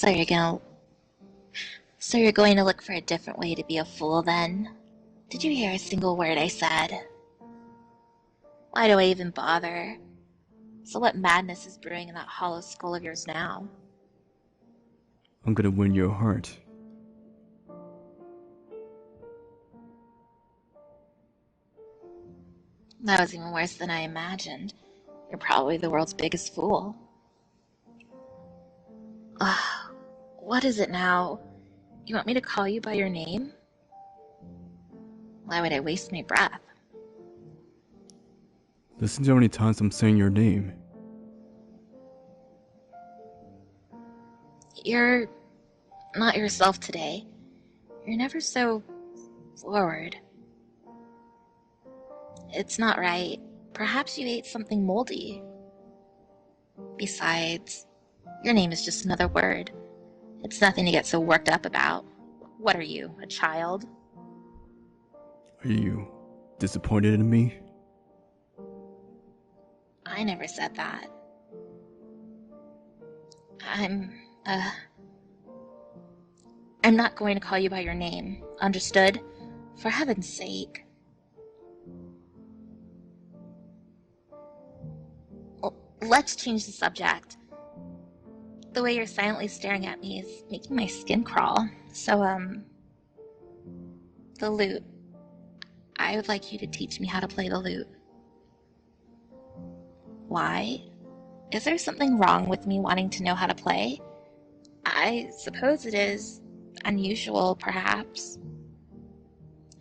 So you're gonna so you're going to look for a different way to be a fool then? Did you hear a single word I said? Why do I even bother? So what madness is brewing in that hollow skull of yours now? I'm gonna win your heart. That was even worse than I imagined. You're probably the world's biggest fool. Ugh, what is it now? You want me to call you by your name? Why would I waste my breath? Listen to how many times I'm saying your name. You're not yourself today. You're never so forward. It's not right. Perhaps you ate something moldy. Besides, your name is just another word. It's nothing to get so worked up about. What are you, a child? Are you disappointed in me? I never said that. I'm not going to call you by your name. Understood? For heaven's sake. Let's change the subject. The way you're silently staring at me is making my skin crawl. So, the lute. I would like you to teach me how to play the lute. Why? Is there something wrong with me wanting to know how to play? I suppose it is unusual, perhaps.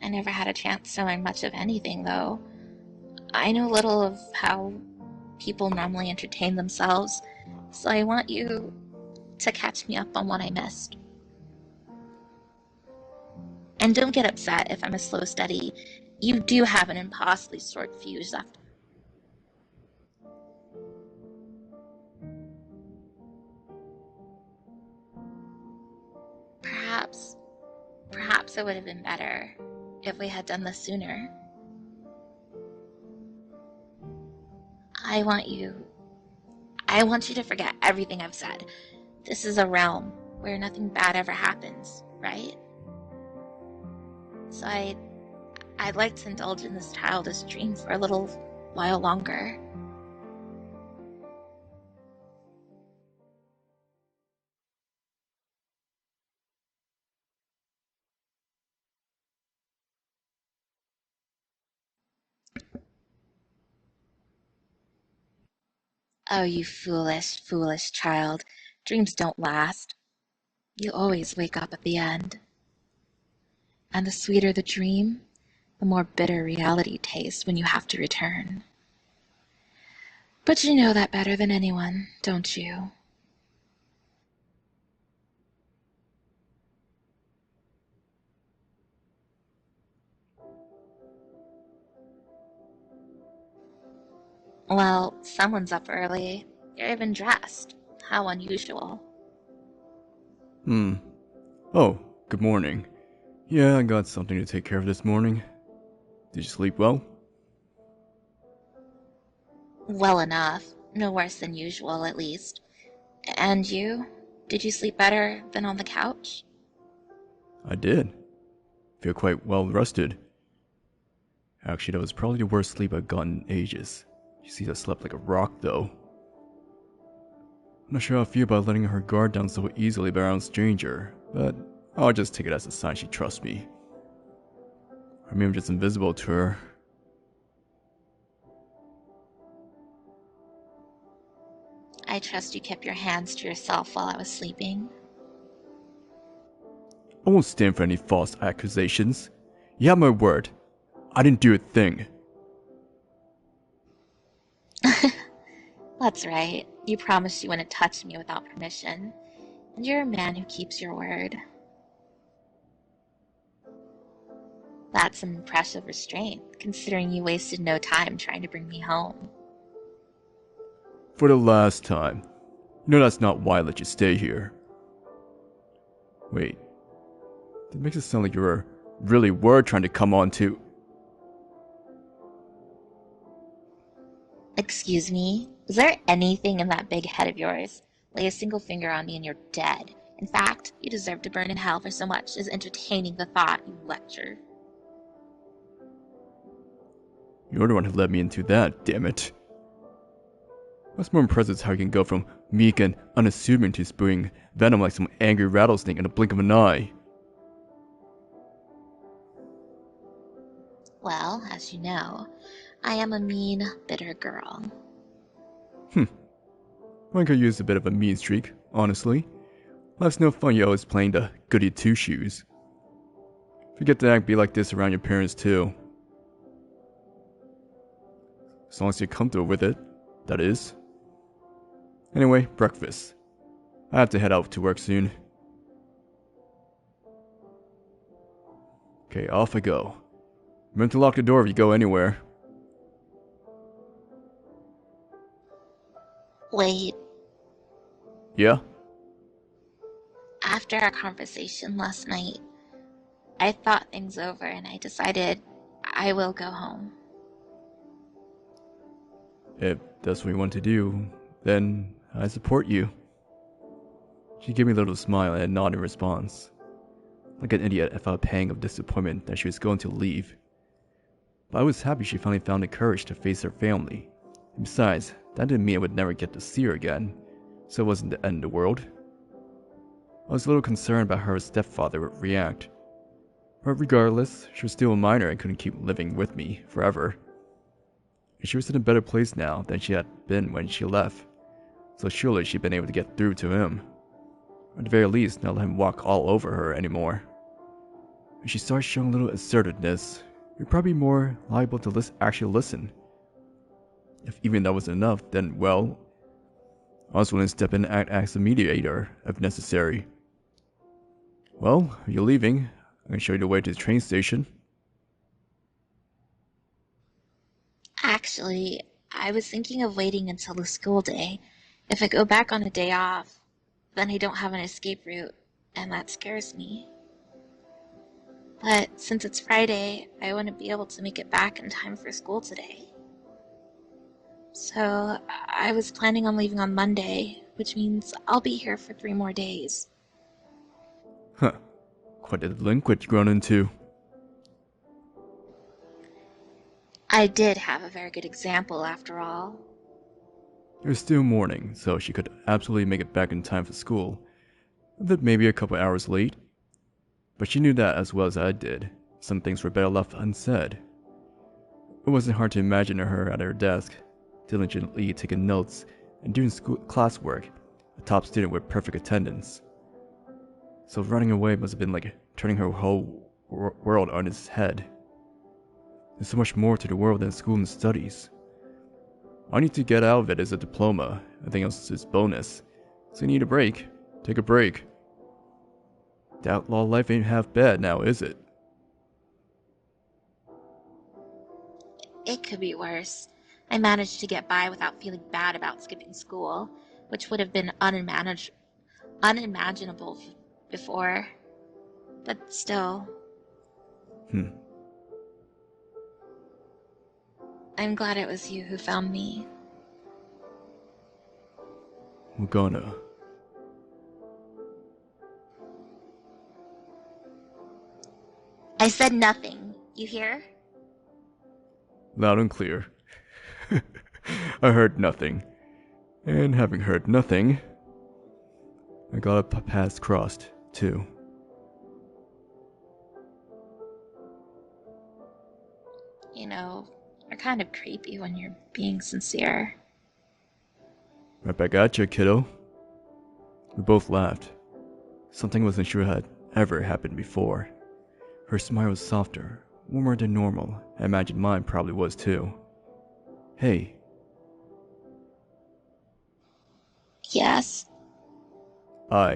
I never had a chance to learn much of anything, though. I know little of how people normally entertain themselves, so I want you to catch me up on what I missed. And don't get upset if I'm a slow study. You do have an impossibly short fuse left. Perhaps it would have been better if we had done this sooner. I want you to forget everything I've said. This is a realm where nothing bad ever happens, right? So I'd like to indulge in this childish dream for a little while longer. Oh, you foolish, foolish child. Dreams don't last. You always wake up at the end. And the sweeter the dream, the more bitter reality tastes when you have to return. But you know that better than anyone, don't you? Well, someone's up early. You're even dressed. How unusual. Oh, good morning. Yeah, I got something to take care of this morning. Did you sleep well? Well enough. No worse than usual, at least. And you? Did you sleep better than on the couch? I did. Feel quite well rested. Actually, that was probably the worst sleep I've gotten in ages. She sees I slept like a rock, though. I'm not sure how I feel about letting her guard down so easily by a stranger, but I'll just take it as a sign she trusts me. Or maybe I'm just invisible to her. I trust you kept your hands to yourself while I was sleeping. I won't stand for any false accusations. You have my word. I didn't do a thing. That's right. You promised you wouldn't touch me without permission. And you're a man who keeps your word. That's some impressive restraint, considering you wasted no time trying to bring me home. For the last time. You know that's not why I let you stay here. Wait. That makes it sound like you really were trying to come on to... Excuse me? Is there anything in that big head of yours? Lay a single finger on me and you're dead. In fact, you deserve to burn in hell for so much as entertaining the thought, you lecture. You're the one who led me into that, damn it. What's more impressive is how you can go from meek and unassuming to spewing venom like some angry rattlesnake in a blink of an eye. Well, as you know, I am a mean, bitter girl. One could use a bit of a mean streak, honestly. Life's no fun, you always playing the goody two-shoes. Forget to act be like this around your parents too. As long as you're comfortable with it, that is. Anyway, breakfast. I have to head out to work soon. Okay, off I go. Remember to lock the door if you go anywhere. Wait, Yeah? after our conversation last night, I thought things over and I decided I will go home. If that's what you want to do, then I support you. She gave me a little smile and a nod in response. Like an idiot, I felt a pang of disappointment that she was going to leave. But I was happy she finally found the courage to face her family. And besides, that didn't mean I would never get to see her again, so it wasn't the end of the world. I was a little concerned about how her stepfather would react. But regardless, she was still a minor and couldn't keep living with me forever. And she was in a better place now than she had been when she left, so surely she'd been able to get through to him. Or at the very least, not let him walk all over her anymore. When she starts showing a little assertiveness, you're probably more liable to actually listen. If even that wasn't enough, then, well, I was willing to step in and act as a mediator, if necessary. Well, you're leaving. I can show you the way to the train station. Actually, I was thinking of waiting until the school day. If I go back on a day off, then I don't have an escape route, and that scares me. But since it's Friday, I wouldn't be able to make it back in time for school today. So I was planning on leaving on Monday, which means I'll be here for 3 more days. Huh. Quite a delinquent you've grown into. I did have a very good example after all. It was still morning, so she could absolutely make it back in time for school, but maybe a couple hours late. But she knew that as well as I did. Some things were better left unsaid. It wasn't hard to imagine her at her desk, diligently taking notes and doing classwork, a top student with perfect attendance. So running away must have been like turning her whole world on its head. There's so much more to the world than school and studies. All I need to get out of it is a diploma. Everything else is bonus. So you need a break. Take a break. The outlaw life ain't half bad now, is it? It could be worse. I managed to get by without feeling bad about skipping school, which would have been unimaginable before. But still, I'm glad it was you who found me. Morgana. I said nothing. You hear? Loud and clear. I heard nothing. And having heard nothing, I got a paths crossed, too. You know, you're kind of creepy when you're being sincere. Right back at you, kiddo. We both laughed. Something I wasn't sure had ever happened before. Her smile was softer, warmer than normal. I imagine mine probably was too. Hey. Yes? How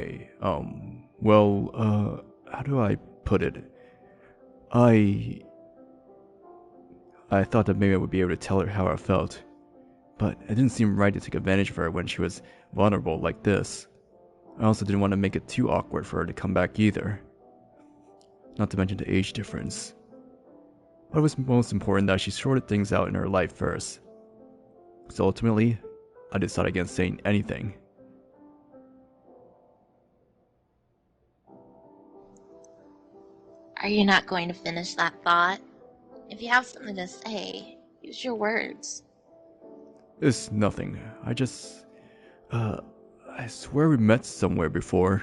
do I put it? I thought that maybe I would be able to tell her how I felt, but it didn't seem right to take advantage of her when she was vulnerable like this. I also didn't want to make it too awkward for her to come back either. Not to mention the age difference. But it was most important that she sorted things out in her life first. So ultimately, I decided against saying anything. Are you not going to finish that thought? If you have something to say, use your words. It's nothing. Uh, I swear we met somewhere before.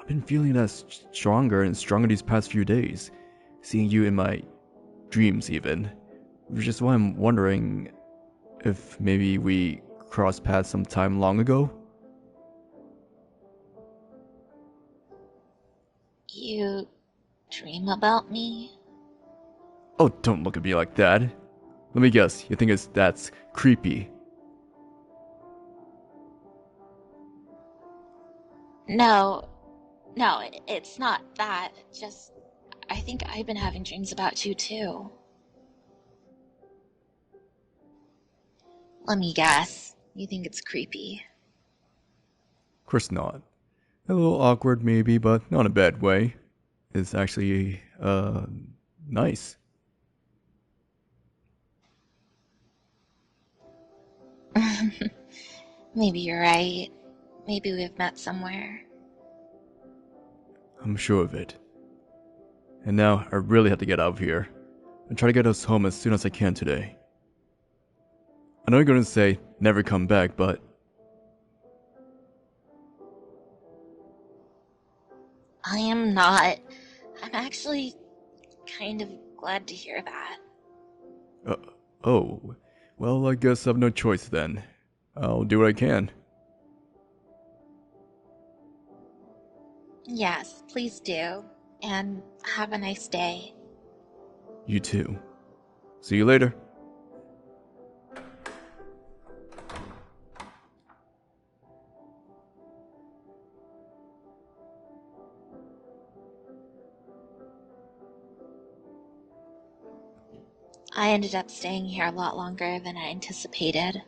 I've been feeling that stronger and stronger these past few days. Seeing you in my dreams, even. Which is why I'm wondering if maybe we crossed paths some time long ago? You dream about me? Oh, don't look at me like that. Let me guess, you think that's creepy. No, no, it's not that. Just, I think I've been having dreams about you too. Let me guess. You think it's creepy. Of course not. A little awkward maybe, but not in a bad way. It's actually, nice. Maybe you're right. Maybe we've met somewhere. I'm sure of it. And now, I really have to get out of here. And try to get us home as soon as I can today. I know you're gonna say, never come back, but... I am not. I'm actually kind of glad to hear that. Uh, oh. Well, I guess I've no choice then. I'll do what I can. Yes, please do. And have a nice day. You too. See you later. I ended up staying here a lot longer than I anticipated.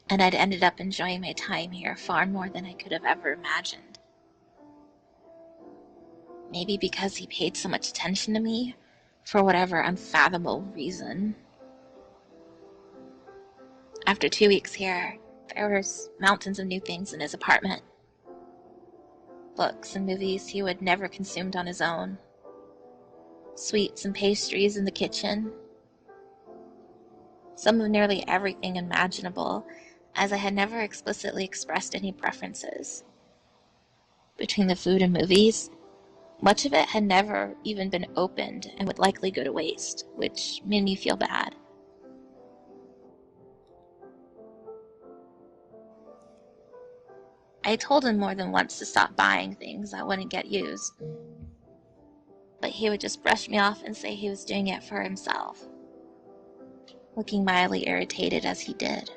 And I'd ended up enjoying my time here far more than I could have ever imagined. Maybe because he paid so much attention to me, for whatever unfathomable reason. After 2 weeks here, there was mountains of new things in his apartment. Books and movies he would never consumed on his own. Sweets and pastries in the kitchen. Some of nearly everything imaginable, as I had never explicitly expressed any preferences. Between the food and movies, much of it had never even been opened and would likely go to waste, which made me feel bad. I told him more than once to stop buying things that wouldn't get used, but he would just brush me off and say he was doing it for himself, looking mildly irritated as he did.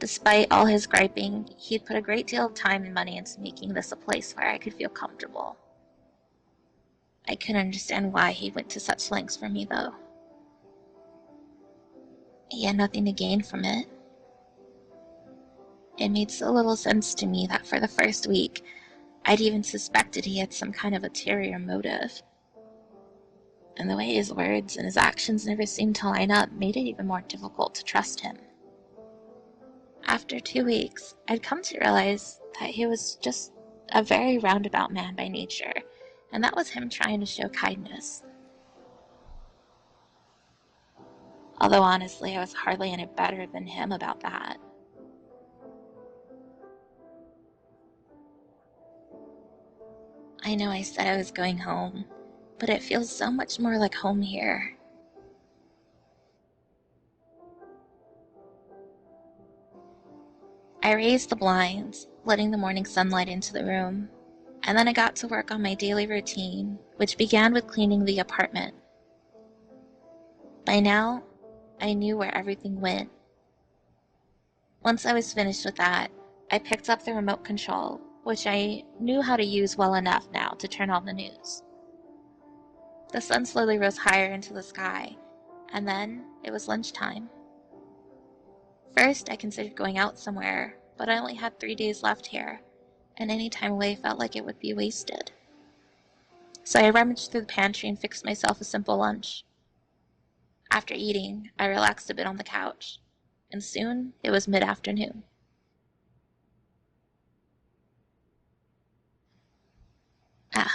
Despite all his griping, he'd put a great deal of time and money into making this a place where I could feel comfortable. I couldn't understand why he went to such lengths for me, though. He had nothing to gain from it. It made so little sense to me that for the first week, I'd even suspected he had some kind of ulterior motive. And the way his words and his actions never seemed to line up made it even more difficult to trust him. After 2 weeks, I'd come to realize that he was just a very roundabout man by nature, and that was him trying to show kindness. Although honestly, I was hardly any better than him about that. I know I said I was going home, but it feels so much more like home here. I raised the blinds, letting the morning sunlight into the room, and then I got to work on my daily routine, which began with cleaning the apartment. By now, I knew where everything went. Once I was finished with that, I picked up the remote control, which I knew how to use well enough now to turn on the news. The sun slowly rose higher into the sky, and then it was lunchtime. First, I considered going out somewhere, but I only had 3 days left here, and any time away felt like it would be wasted. So I rummaged through the pantry and fixed myself a simple lunch. After eating, I relaxed a bit on the couch, and soon it was mid-afternoon.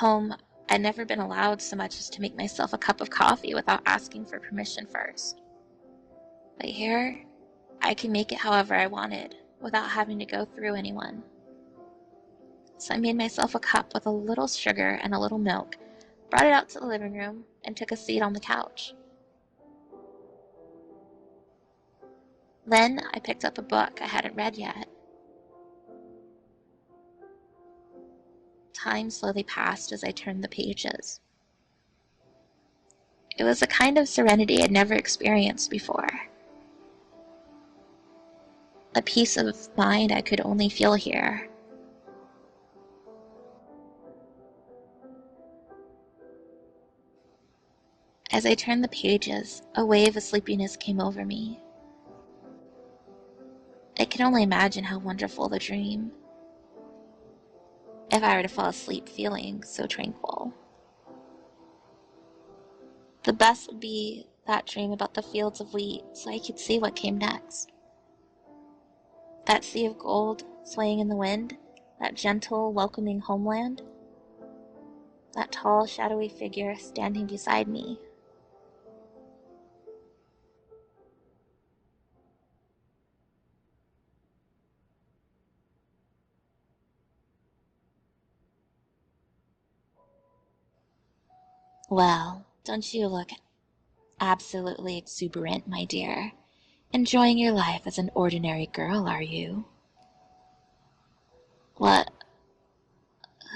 home, I'd never been allowed so much as to make myself a cup of coffee without asking for permission first. But here, I could make it however I wanted, without having to go through anyone. So I made myself a cup with a little sugar and a little milk, brought it out to the living room, and took a seat on the couch. Then I picked up a book I hadn't read yet. Time slowly passed as I turned the pages. It was a kind of serenity I'd never experienced before. A peace of mind I could only feel here. As I turned the pages, a wave of sleepiness came over me. I could only imagine how wonderful the dream, if I were to fall asleep feeling so tranquil. The best would be that dream about the fields of wheat, so I could see what came next. That sea of gold swaying in the wind, that gentle, welcoming homeland, that tall, shadowy figure standing beside me. Well, don't you look absolutely exuberant, my dear? Enjoying your life as an ordinary girl, are you? What?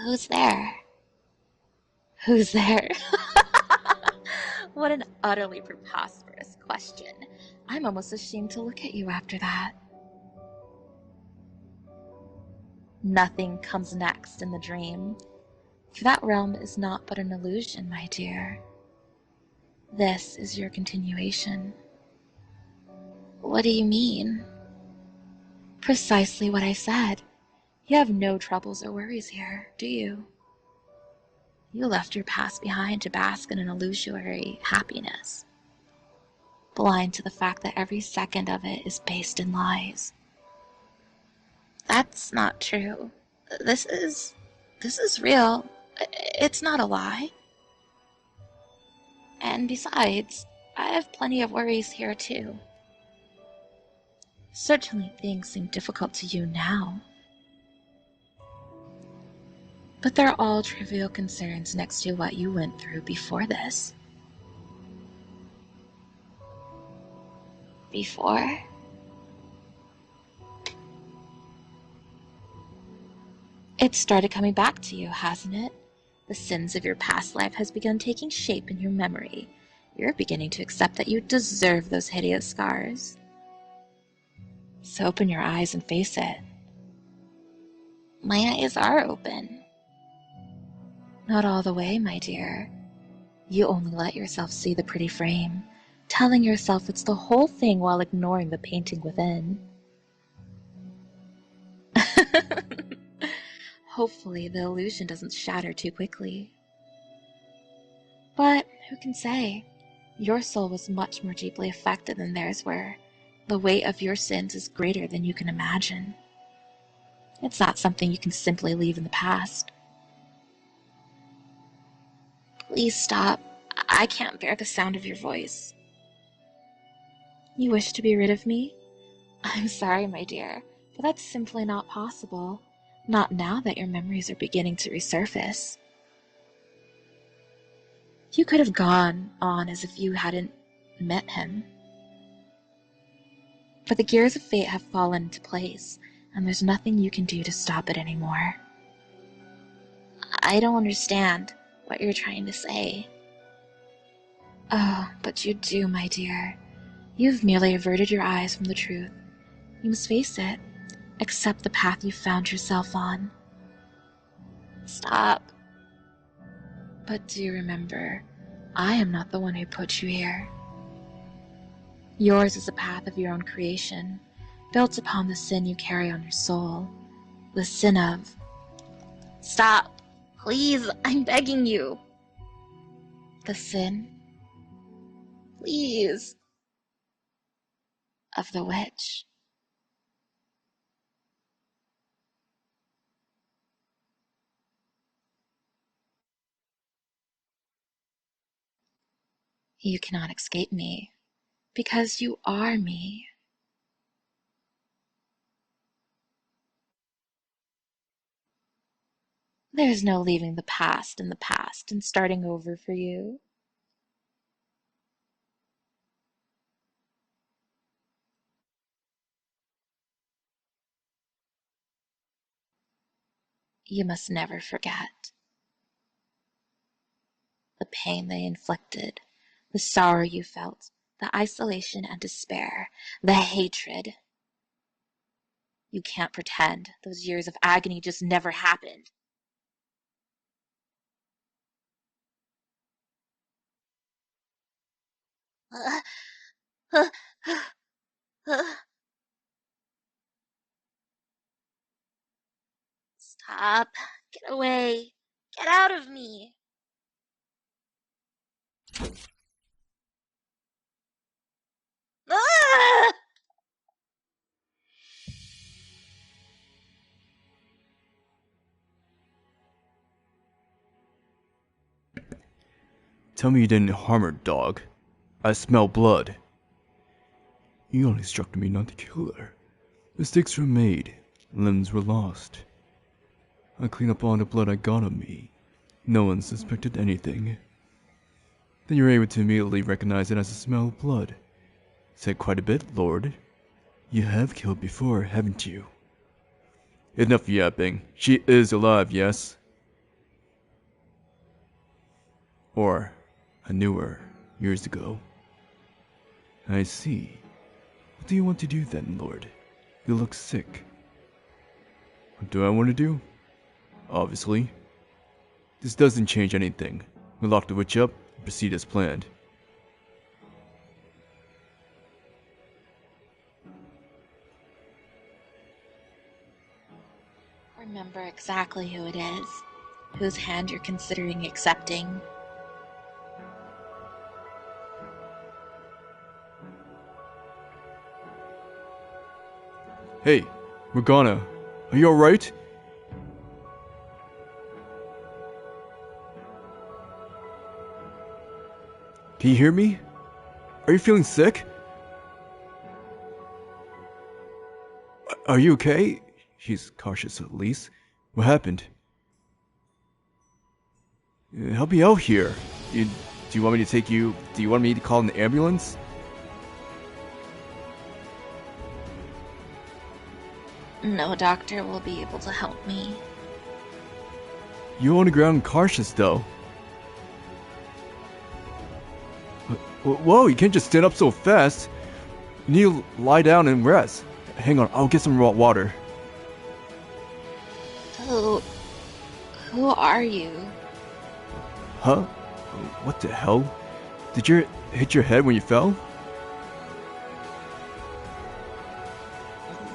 Who's there? Who's there? What an utterly preposterous question. I'm almost ashamed to look at you after that. Nothing comes next in the dream, for that realm is not but an illusion, my dear. This is your continuation. What do you mean? Precisely what I said. You have no troubles or worries here, do you? You left your past behind to bask in an illusory happiness, blind to the fact that every second of it is based in lies. That's not true. This is real. It's not a lie. And besides, I have plenty of worries here too. Certainly things seem difficult to you now, but they're all trivial concerns next to what you went through before this. Before? It started coming back to you, hasn't it? The sins of your past life has begun taking shape in your memory. You're beginning to accept that you deserve those hideous scars. So open your eyes and face it. My eyes are open. Not all the way, my dear. You only let yourself see the pretty frame, telling yourself it's the whole thing while ignoring the painting within. Hopefully the illusion doesn't shatter too quickly. But who can say? Your soul was much more deeply affected than theirs were. The weight of your sins is greater than you can imagine. It's not something you can simply leave in the past. Please stop. I can't bear the sound of your voice. You wish to be rid of me? I'm sorry, my dear, but that's simply not possible. Not now that your memories are beginning to resurface. You could have gone on as if you hadn't met him. But the gears of fate have fallen into place, and there's nothing you can do to stop it anymore. I don't understand what you're trying to say. Oh, but you do, my dear. You've merely averted your eyes from the truth. You must face it. Accept the path you found yourself on. Stop. But do remember, I am not the one who put you here. Yours is a path of your own creation, built upon the sin you carry on your soul. The sin of... Stop. Please, I'm begging you. The sin... Please. Of the witch. You cannot escape me, because you are me. There's no leaving the past in the past and starting over for you. You must never forget the pain they inflicted, the sorrow you felt, the isolation and despair, the hatred. You can't pretend those years of agony just never happened. Stop. Get away. Get out of me. Ah! Tell me you didn't harm her, dog. I smell blood. You only instructed me not to kill her. Mistakes were made. Limbs were lost. I cleaned up all the blood I got on me. No one suspected anything. Then you were able to immediately recognize it as the smell of blood. Said quite a bit, Lord. You have killed before, haven't you? Enough yapping. She is alive, yes? Or, I knew her years ago. I see. What do you want to do then, Lord? You look sick. What do I want to do? Obviously. This doesn't change anything. We lock the witch up and proceed as planned. Remember exactly who it is, whose hand you're considering accepting. Hey, Morgana, are you alright? Can you hear me? Are you feeling sick? Are you okay? She's cautious at least. What happened? Help me out here. Do you want me to take you? Do you want me to call an ambulance? No doctor will be able to help me. You're on the ground cautious though. Whoa, you can't just stand up so fast. You need to lie down and rest. Hang on, I'll get some raw water. Who are you? Huh? What the hell? Did you hit your head when you fell?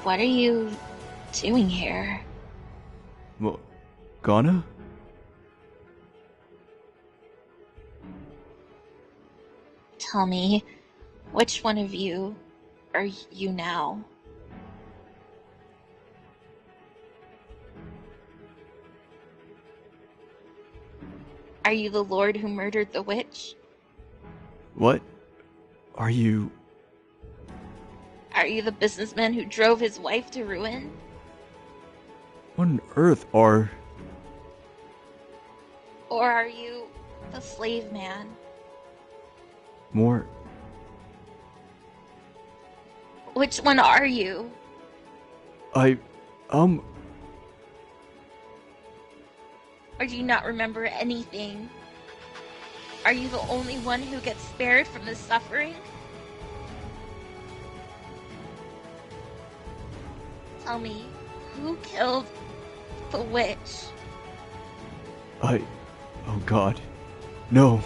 What are you doing here? Well, Ghana? Tell me, which one of you are you now? Are you the lord who murdered the witch? What? Are you... Are you the businessman who drove his wife to ruin? What on earth are... Or are you the slave man? More... Which one are you? I... Or do you not remember anything? Are you the only one who gets spared from the suffering? Tell me, who killed the witch? Oh God. No.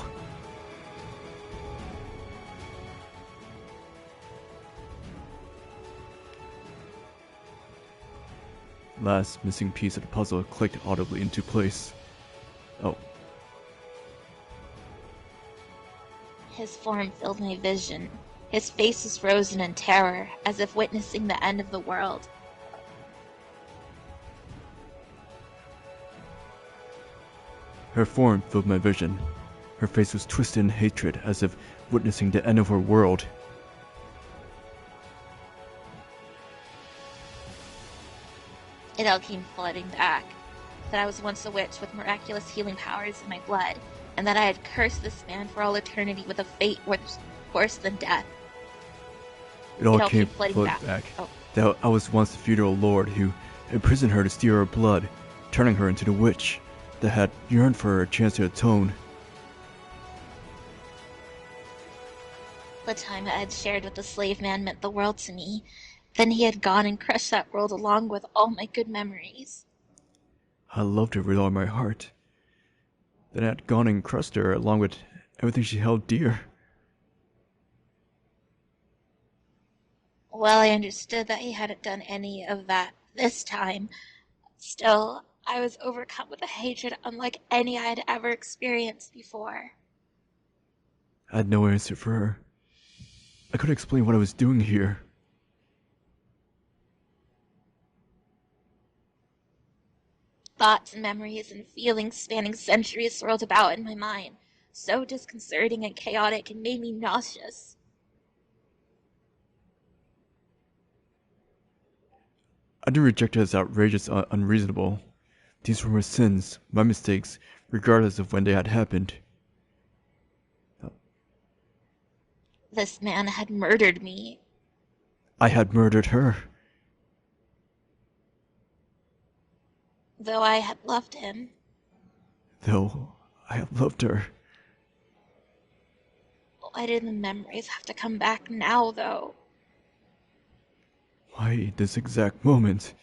Last missing piece of the puzzle clicked audibly into place. Oh. His form filled my vision. His face was frozen in terror, as if witnessing the end of the world. Her form filled my vision. Her face was twisted in hatred, as if witnessing the end of her world. It all came flooding back. That I was once a witch with miraculous healing powers in my blood, and that I had cursed this man for all eternity with a fate worse than death. It all came flooding back. Oh. That I was once the feudal lord who imprisoned her to steal her blood, turning her into the witch that had yearned for a chance to atone. The time I had shared with the slave man meant the world to me. Then he had gone and crushed that world along with all my good memories. I loved her with all my heart. Then I had gone and crushed her along with everything she held dear. Well, I understood that he hadn't done any of that this time. Still, I was overcome with a hatred unlike any I had ever experienced before. I had no answer for her. I couldn't explain what I was doing here. Thoughts and memories and feelings spanning centuries swirled about in my mind, so disconcerting and chaotic and made me nauseous. I didn't reject it as outrageous or unreasonable. These were my sins, my mistakes, regardless of when they had happened. This man had murdered me. I had murdered her. Though I had loved him. Though I had loved her. Why did the memories have to come back now, though? Why this exact moment?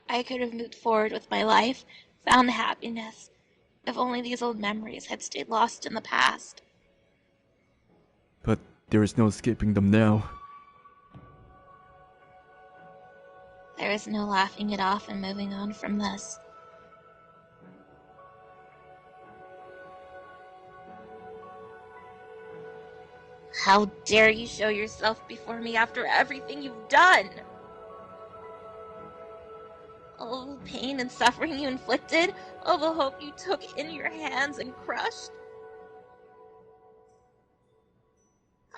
I could have moved forward with my life, found happiness, if only these old memories had stayed lost in the past. But there is no escaping them now. There is no laughing it off and moving on from this. How dare you show yourself before me after everything you've done? All the pain and suffering you inflicted, all the hope you took in your hands and crushed.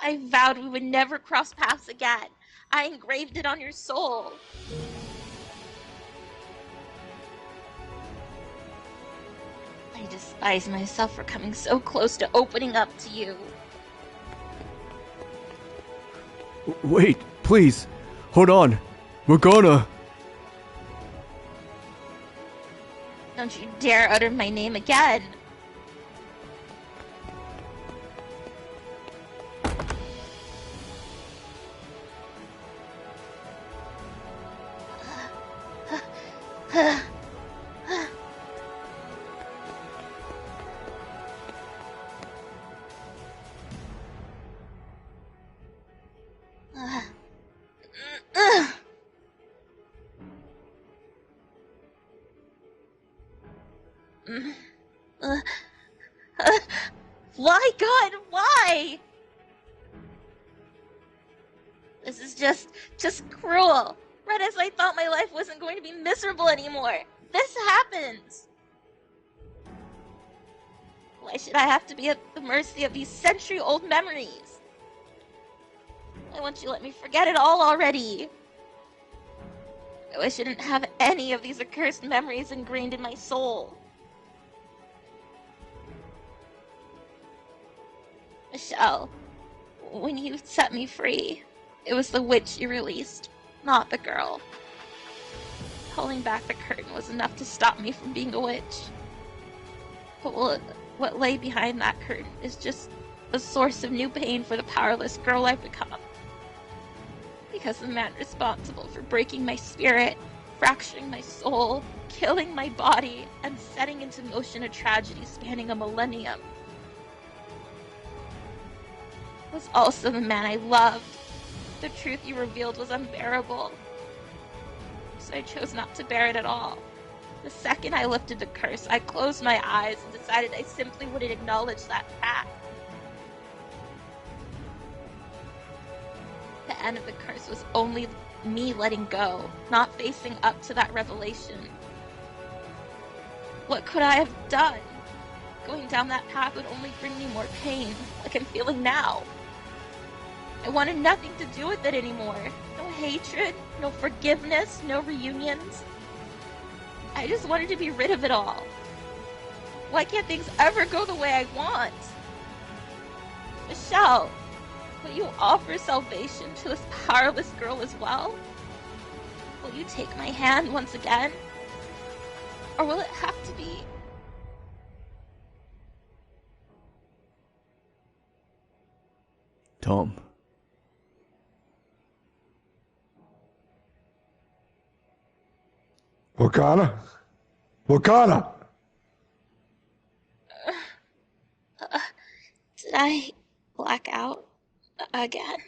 I vowed we would never cross paths again. I engraved it on your soul. I despise myself for coming so close to opening up to you. Wait, please. Hold on. Morgana. Don't you dare utter my name again. Why, God, why? This is just cruel. Right as I thought my life wasn't going to be miserable anymore. This happens. Why should I have to be at the mercy of these century-old memories? Why won't you let me forget it all already? I wish I didn't have any of these accursed memories ingrained in my soul. Michelle, when you set me free, it was the witch you released, not the girl. Pulling back the curtain was enough to stop me from being a witch. But what lay behind that curtain is just a source of new pain for the powerless girl I've become. Because the man responsible for breaking my spirit, fracturing my soul, killing my body, and setting into motion a tragedy spanning a millennium was also the man I loved. The truth you revealed was unbearable. So I chose not to bear it at all. The second I lifted the curse, I closed my eyes and decided I simply wouldn't acknowledge that fact. The end of the curse was only me letting go, not facing up to that revelation. What could I have done? Going down that path would only bring me more pain, like I'm feeling now. I wanted nothing to do with it anymore. No hatred, no forgiveness, no reunions. I just wanted to be rid of it all. Why can't things ever go the way I want? Michelle, will you offer salvation to this powerless girl as well? Will you take my hand once again? Or will it have to be... Tom. Morgana? Morgana! Did I black out again?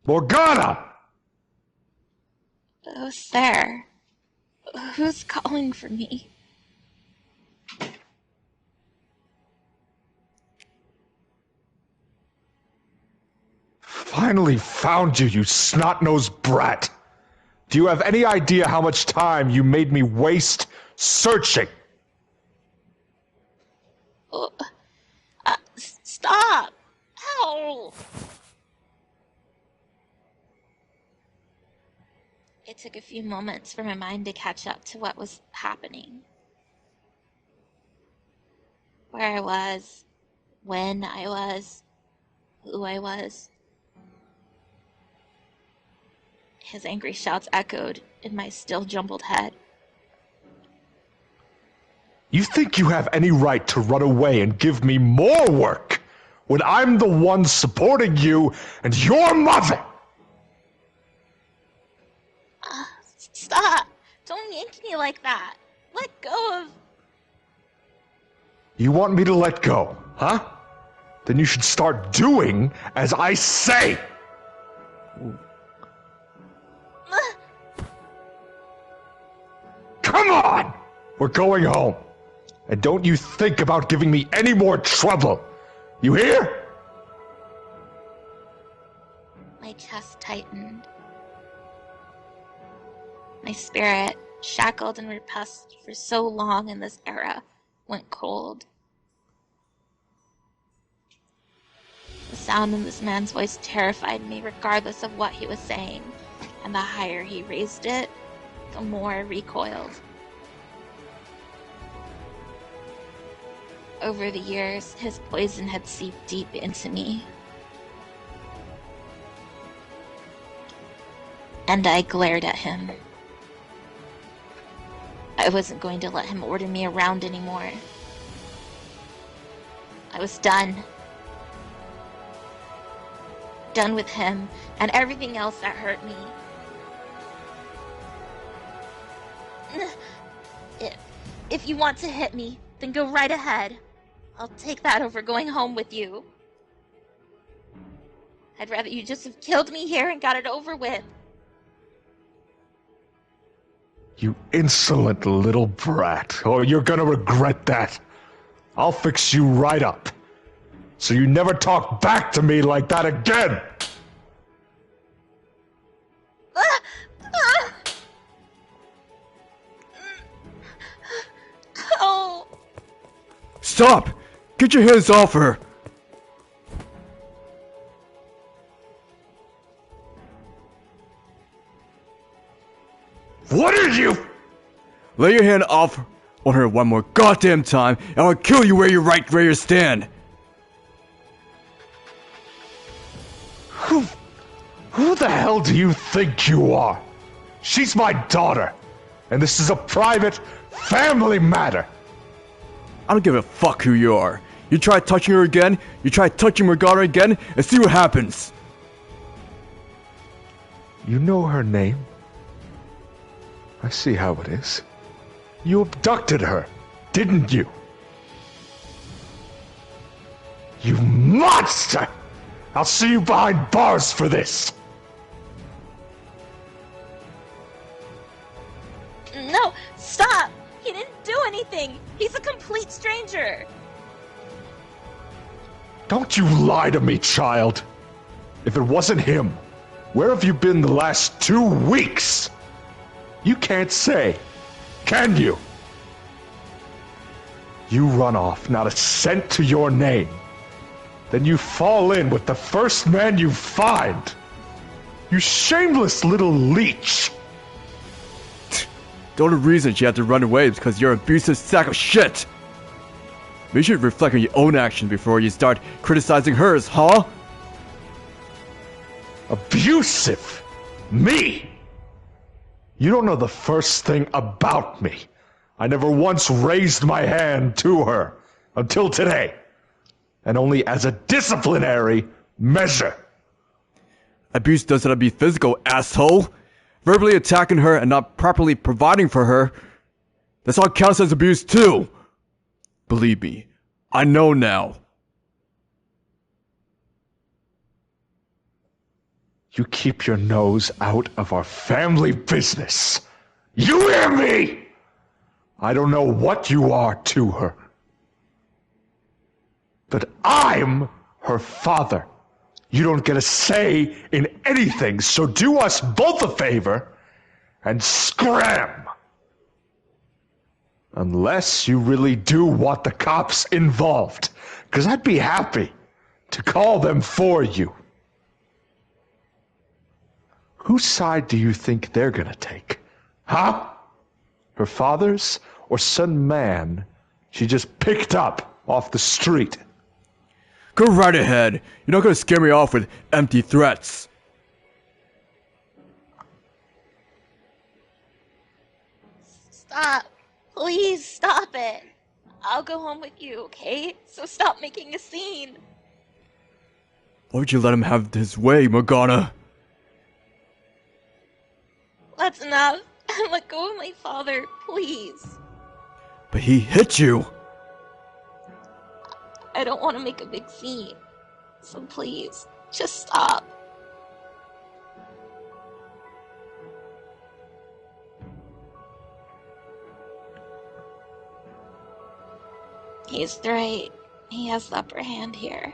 Morgana! Oh, sir. Who's calling for me? Finally found you, you snot-nosed brat! Do you have any idea how much time you made me waste searching? Stop! Ow! It took a few moments for my mind to catch up to what was happening. Where I was, when I was, who I was. His angry shouts echoed in my still jumbled head. You think you have any right to run away and give me more work when I'm the one supporting you and your mother? Stop! Don't yank me like that! Let go of... You want me to let go, huh? Then you should start doing as I say! Come on! We're going home. And don't you think about giving me any more trouble. You hear? My chest tightened. My spirit, shackled and repressed for so long in this era, went cold. The sound in this man's voice terrified me regardless of what he was saying, and the higher he raised it, the more I recoiled. Over the years, his poison had seeped deep into me. And I glared at him. I wasn't going to let him order me around anymore. I was done. Done with him and everything else that hurt me. If you want to hit me, then go right ahead. I'll take that over going home with you. I'd rather you just have killed me here and got it over with. You insolent little brat. Oh, you're gonna regret that. I'll fix you right up. So you never talk back to me like that again! Oh! Stop! Get your hands off her! What are you? Lay your hand off on her one more goddamn time, and I'll kill you where you stand! Who the hell do you think you are? She's my daughter, and this is a private, family matter. I don't give a fuck who you are. You try touching her again, you try touching Morgana again, and see what happens. You know her name? I see how it is. You abducted her, didn't you? You monster! I'll see you behind bars for this! No, stop! He didn't do anything! He's a complete stranger! Don't you lie to me, child! If it wasn't him, where have you been the last 2 weeks? You can't say, can you? You run off, not a cent to your name. Then you fall in with the first man you find. You shameless little leech. The only reason she had to run away is because you're an abusive sack of shit. You should reflect on your own actions before you start criticizing hers, huh? Abusive? Me? You don't know the first thing about me. I never once raised my hand to her until today, and only as a disciplinary measure. Abuse doesn't have to be physical, asshole. Verbally attacking her and not properly providing for her, that's all counts as abuse too. Believe me, I know now. You keep your nose out of our family business. You hear me? I don't know what you are to her, but I'm her father. You don't get a say in anything, so do us both a favor and scram. Unless you really do want the cops involved, because I'd be happy to call them for you. Whose side do you think they're gonna take? Huh? Her father's or some man she just picked up off the street? Go right ahead. You're not gonna scare me off with empty threats. Stop. Please stop it. I'll go home with you, okay? So stop making a scene. Why would you let him have his way, Morgana? That's enough. Let go of my father, please. But he hit you. I don't want to make a big scene. So please, just stop. He's right. He has the upper hand here.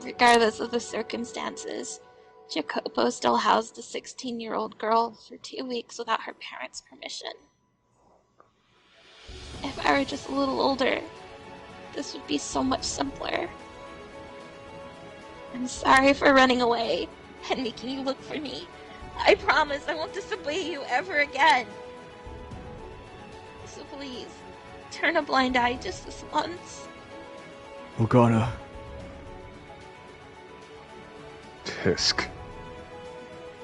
Regardless of the circumstances, Jacopo still housed a 16-year-old girl for 2 weeks without her parents' permission. If I were just a little older, this would be so much simpler. I'm sorry for running away and making you look for me. I promise I won't disobey you ever again. So please, turn a blind eye just this once. Morgana. Tisk.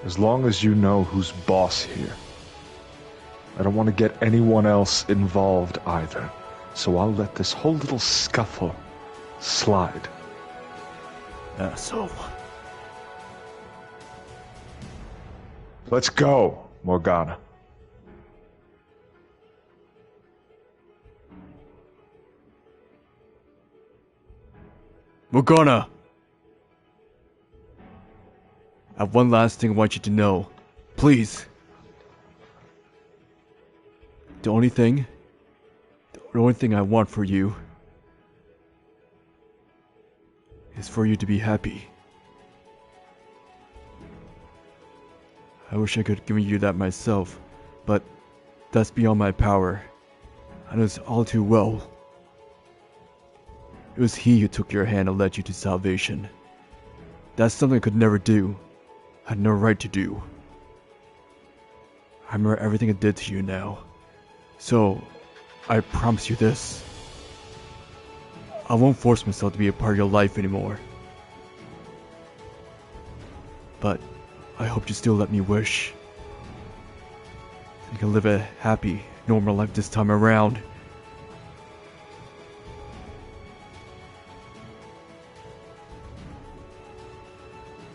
As long as you know who's boss here. I don't want to get anyone else involved either, so I'll let this whole little scuffle slide. Asshole. Let's go, Morgana. Morgana! I have one last thing I want you to know. Please. The only thing I want for you is for you to be happy. I wish I could have given you that myself, but that's beyond my power. I know this all too well. It was he who took your hand and led you to salvation. That's something I could never do. I had no right to do. I remember everything I did to you now. So, I promise you this. I won't force myself to be a part of your life anymore. But I hope you still let me wish. You can live a happy, normal life this time around.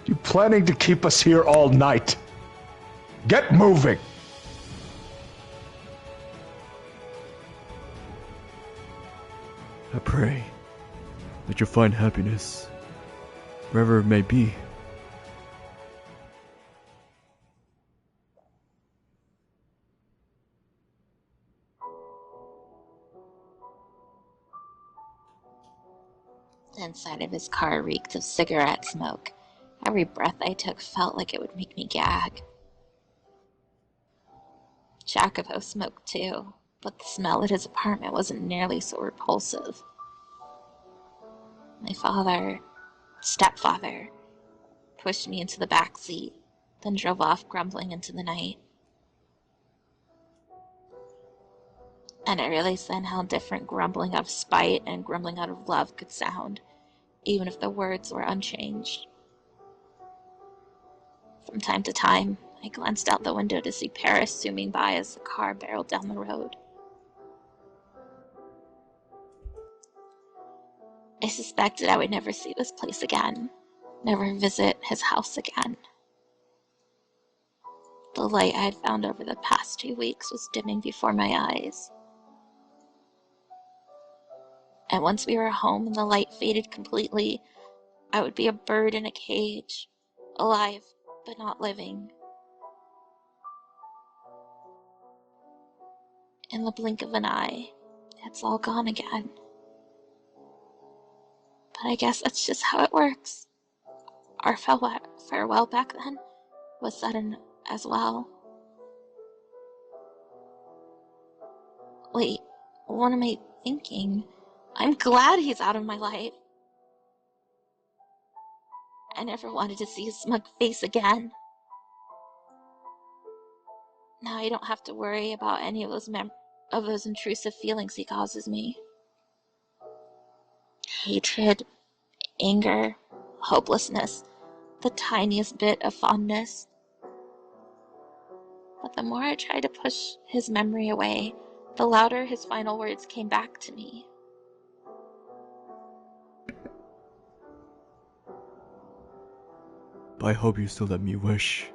You planning to keep us here all night? Get moving! I pray that you'll find happiness wherever it may be. The inside of his car reeked of cigarette smoke. Every breath I took felt like it would make me gag. Jacopo smoked too, but the smell at his apartment wasn't nearly so repulsive. My stepfather, pushed me into the back seat, then drove off grumbling into the night. And I realized then how different grumbling out of spite and grumbling out of love could sound, even if the words were unchanged. From time to time, I glanced out the window to see Paris zooming by as the car barreled down the road. I suspected I would never see this place again, never visit his house again. The light I had found over the past 2 weeks was dimming before my eyes. And once we were home and the light faded completely, I would be a bird in a cage, alive but not living. In the blink of an eye, it's all gone again. But I guess that's just how it works. Our farewell back then was sudden as well. Wait, what am I thinking? I'm glad he's out of my life. I never wanted to see his smug face again. Now I don't have to worry about any of those intrusive feelings he causes me. Hatred, anger, hopelessness, the tiniest bit of fondness. But the more I tried to push his memory away, the louder his final words came back to me. But I hope you still let me wish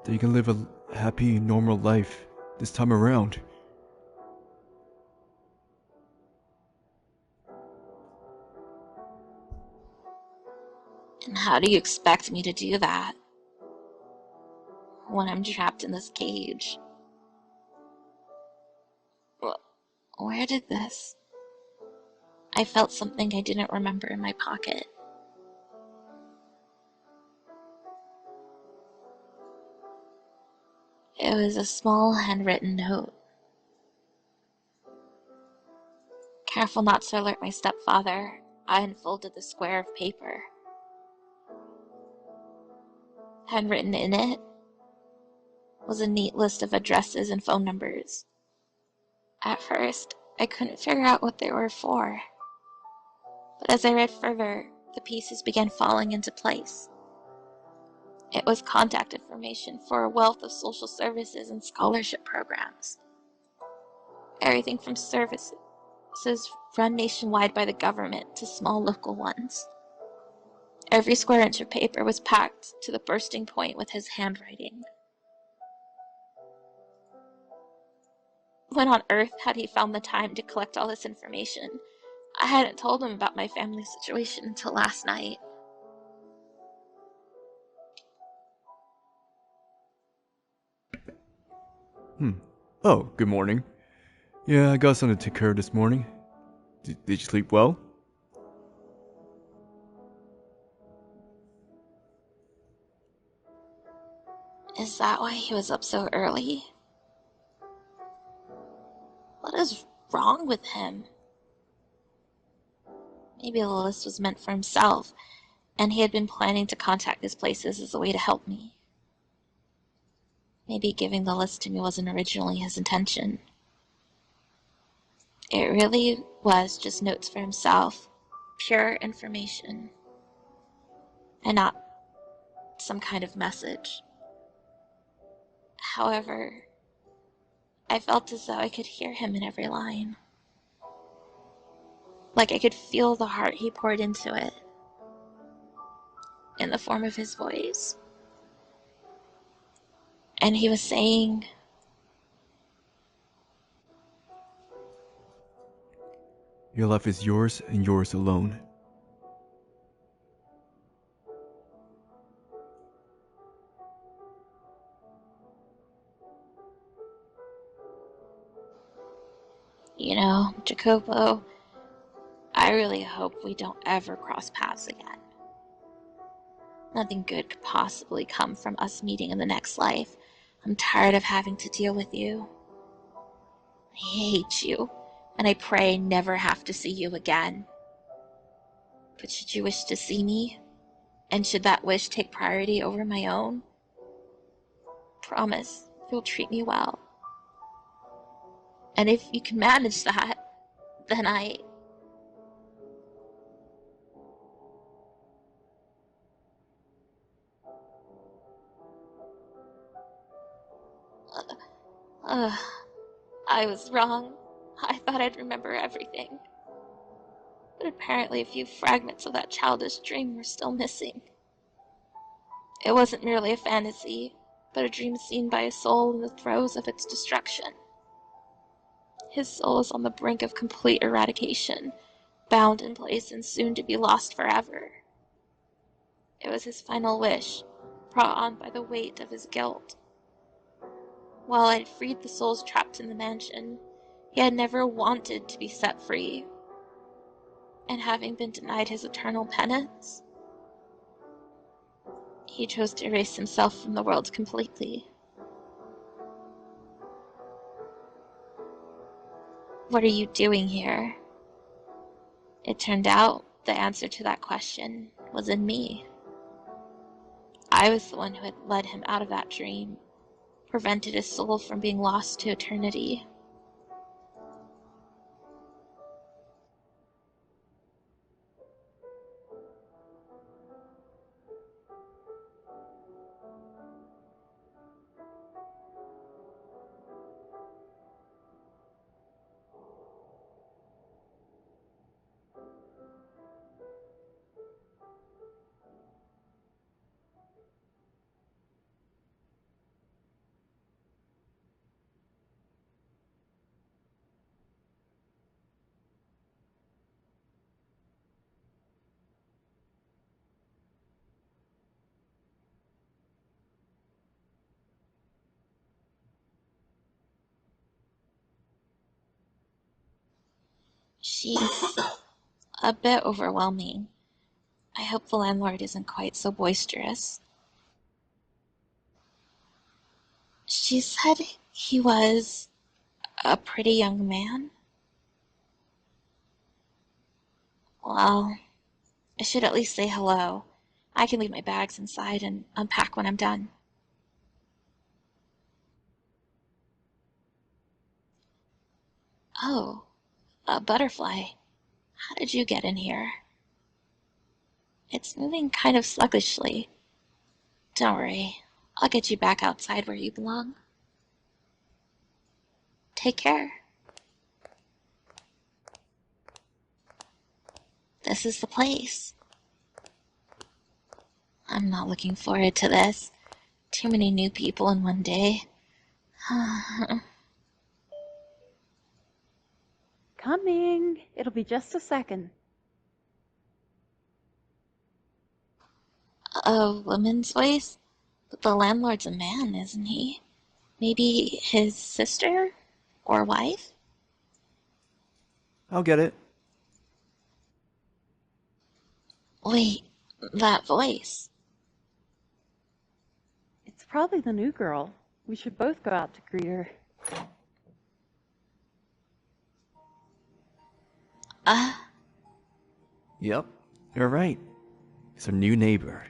that you can live a happy, normal life this time around. And how do you expect me to do that when I'm trapped in this cage? Where did this? I felt something I didn't remember in my pocket. It was a small handwritten note. Careful not to alert my stepfather, I unfolded the square of paper. Handwritten in it was a neat list of addresses and phone numbers. At first, I couldn't figure out what they were for. But as I read further, the pieces began falling into place. It was contact information for a wealth of social services and scholarship programs. Everything from services run nationwide by the government to small local ones. Every square inch of paper was packed to the bursting point with his handwriting. When on earth had he found the time to collect all this information? I hadn't told him about my family situation until last night. Oh, good morning. Yeah, I got something to take care of this morning. Did you sleep well? Is that why he was up so early? What is wrong with him? Maybe the list was meant for himself, and he had been planning to contact these places as a way to help me. Maybe giving the list to me wasn't originally his intention. It really was just notes for himself, pure information, and not some kind of message. However, I felt as though I could hear him in every line. Like I could feel the heart he poured into it, in the form of his voice. And he was saying, Your life is yours and yours alone. you know, Jacopo, I really hope we don't ever cross paths again. Nothing good could possibly come from us meeting in the next life. I'm tired of having to deal with you. I hate you, and I pray I never have to see you again. But should you wish to see me, and should that wish take priority over my own, promise you'll treat me well. And if you can manage that, then I was wrong. I thought I'd remember everything. But apparently a few fragments of that childish dream were still missing. It wasn't merely a fantasy, but a dream seen by a soul in the throes of its destruction. His soul is on the brink of complete eradication, bound in place and soon to be lost forever. It was his final wish, brought on by the weight of his guilt. While I had freed the souls trapped in the mansion, he had never wanted to be set free. And having been denied his eternal penance, he chose to erase himself from the world completely. What are you doing here? It turned out the answer to that question was in me. I was the one who had led him out of that dream, prevented his soul from being lost to eternity. She's a bit overwhelming. I hope the landlord isn't quite so boisterous. She said he was a pretty young man. Well, I should at least say hello. I can leave my bags inside and unpack when I'm done. Oh, a butterfly. How did you get in here? It's moving kind of sluggishly. Don't worry, I'll get you back outside where you belong. Take care. This is the place. I'm not looking forward to this. Too many new people in one day. Coming. It'll be just a second. A woman's voice? But the landlord's a man, isn't he? Maybe his sister? Or wife? I'll get it. Wait, that voice. It's probably the new girl. We should both go out to greet her. Yep, you're right. It's our new neighbor.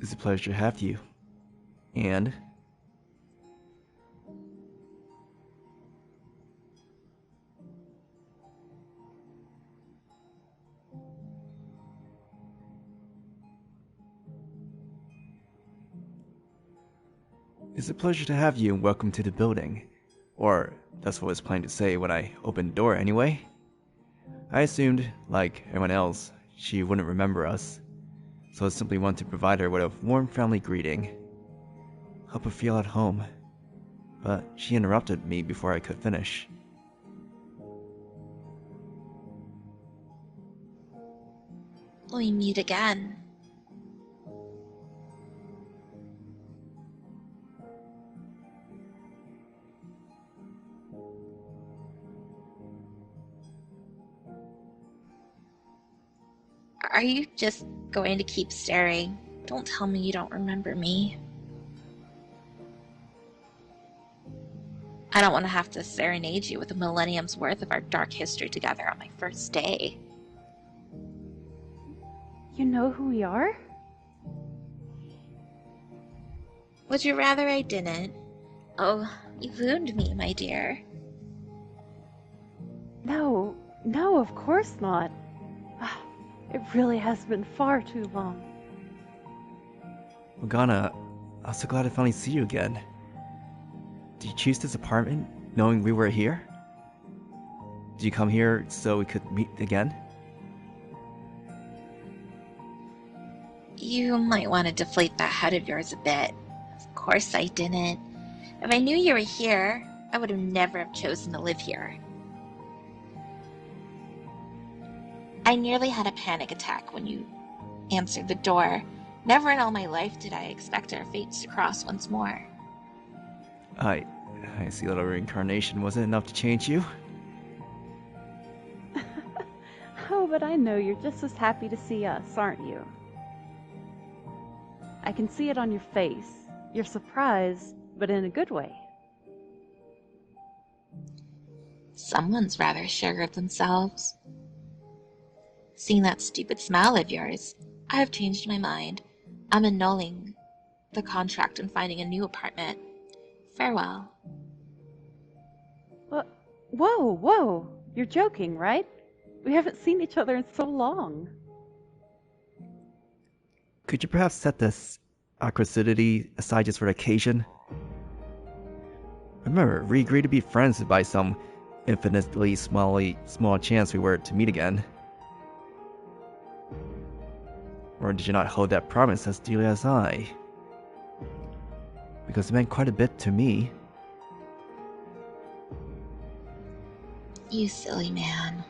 It's a pleasure to have you. And it's a pleasure to have you and welcome to the building. Or, that's what I was planning to say when I opened the door anyway. I assumed, like everyone else, she wouldn't remember us, so I simply wanted to provide her with a warm family greeting. Help her feel at home. But she interrupted me before I could finish. We meet again. Are you just going to keep staring? Don't tell me you don't remember me. I don't want to have to serenade you with a millennium's worth of our dark history together on my first day. You know who we are? Would you rather I didn't? Oh, you wound me, my dear. No, of course not. It really has been far too long. Morgana, I'm so glad to finally see you again. Did you choose this apartment knowing we were here? Did you come here so we could meet again? You might want to deflate that head of yours a bit. Of course I didn't. If I knew you were here, I would have never have chosen to live here. I nearly had a panic attack when you answered the door. Never in all my life did I expect our fates to cross once more. I see that a reincarnation wasn't enough to change you. Oh, but I know you're just as happy to see us, aren't you? I can see it on your face. You're surprised, but in a good way. Someone's rather sure of themselves. Seeing that stupid smile of yours, I have changed my mind. I'm annulling the contract and finding a new apartment. Farewell. Whoa! You're joking, right? We haven't seen each other in so long. Could you perhaps set this awkwardity aside just for the occasion? Remember, we agreed to be friends by some infinitely small chance we were to meet again. Or did you not hold that promise as dearly as I? Because it meant quite a bit to me. You silly man.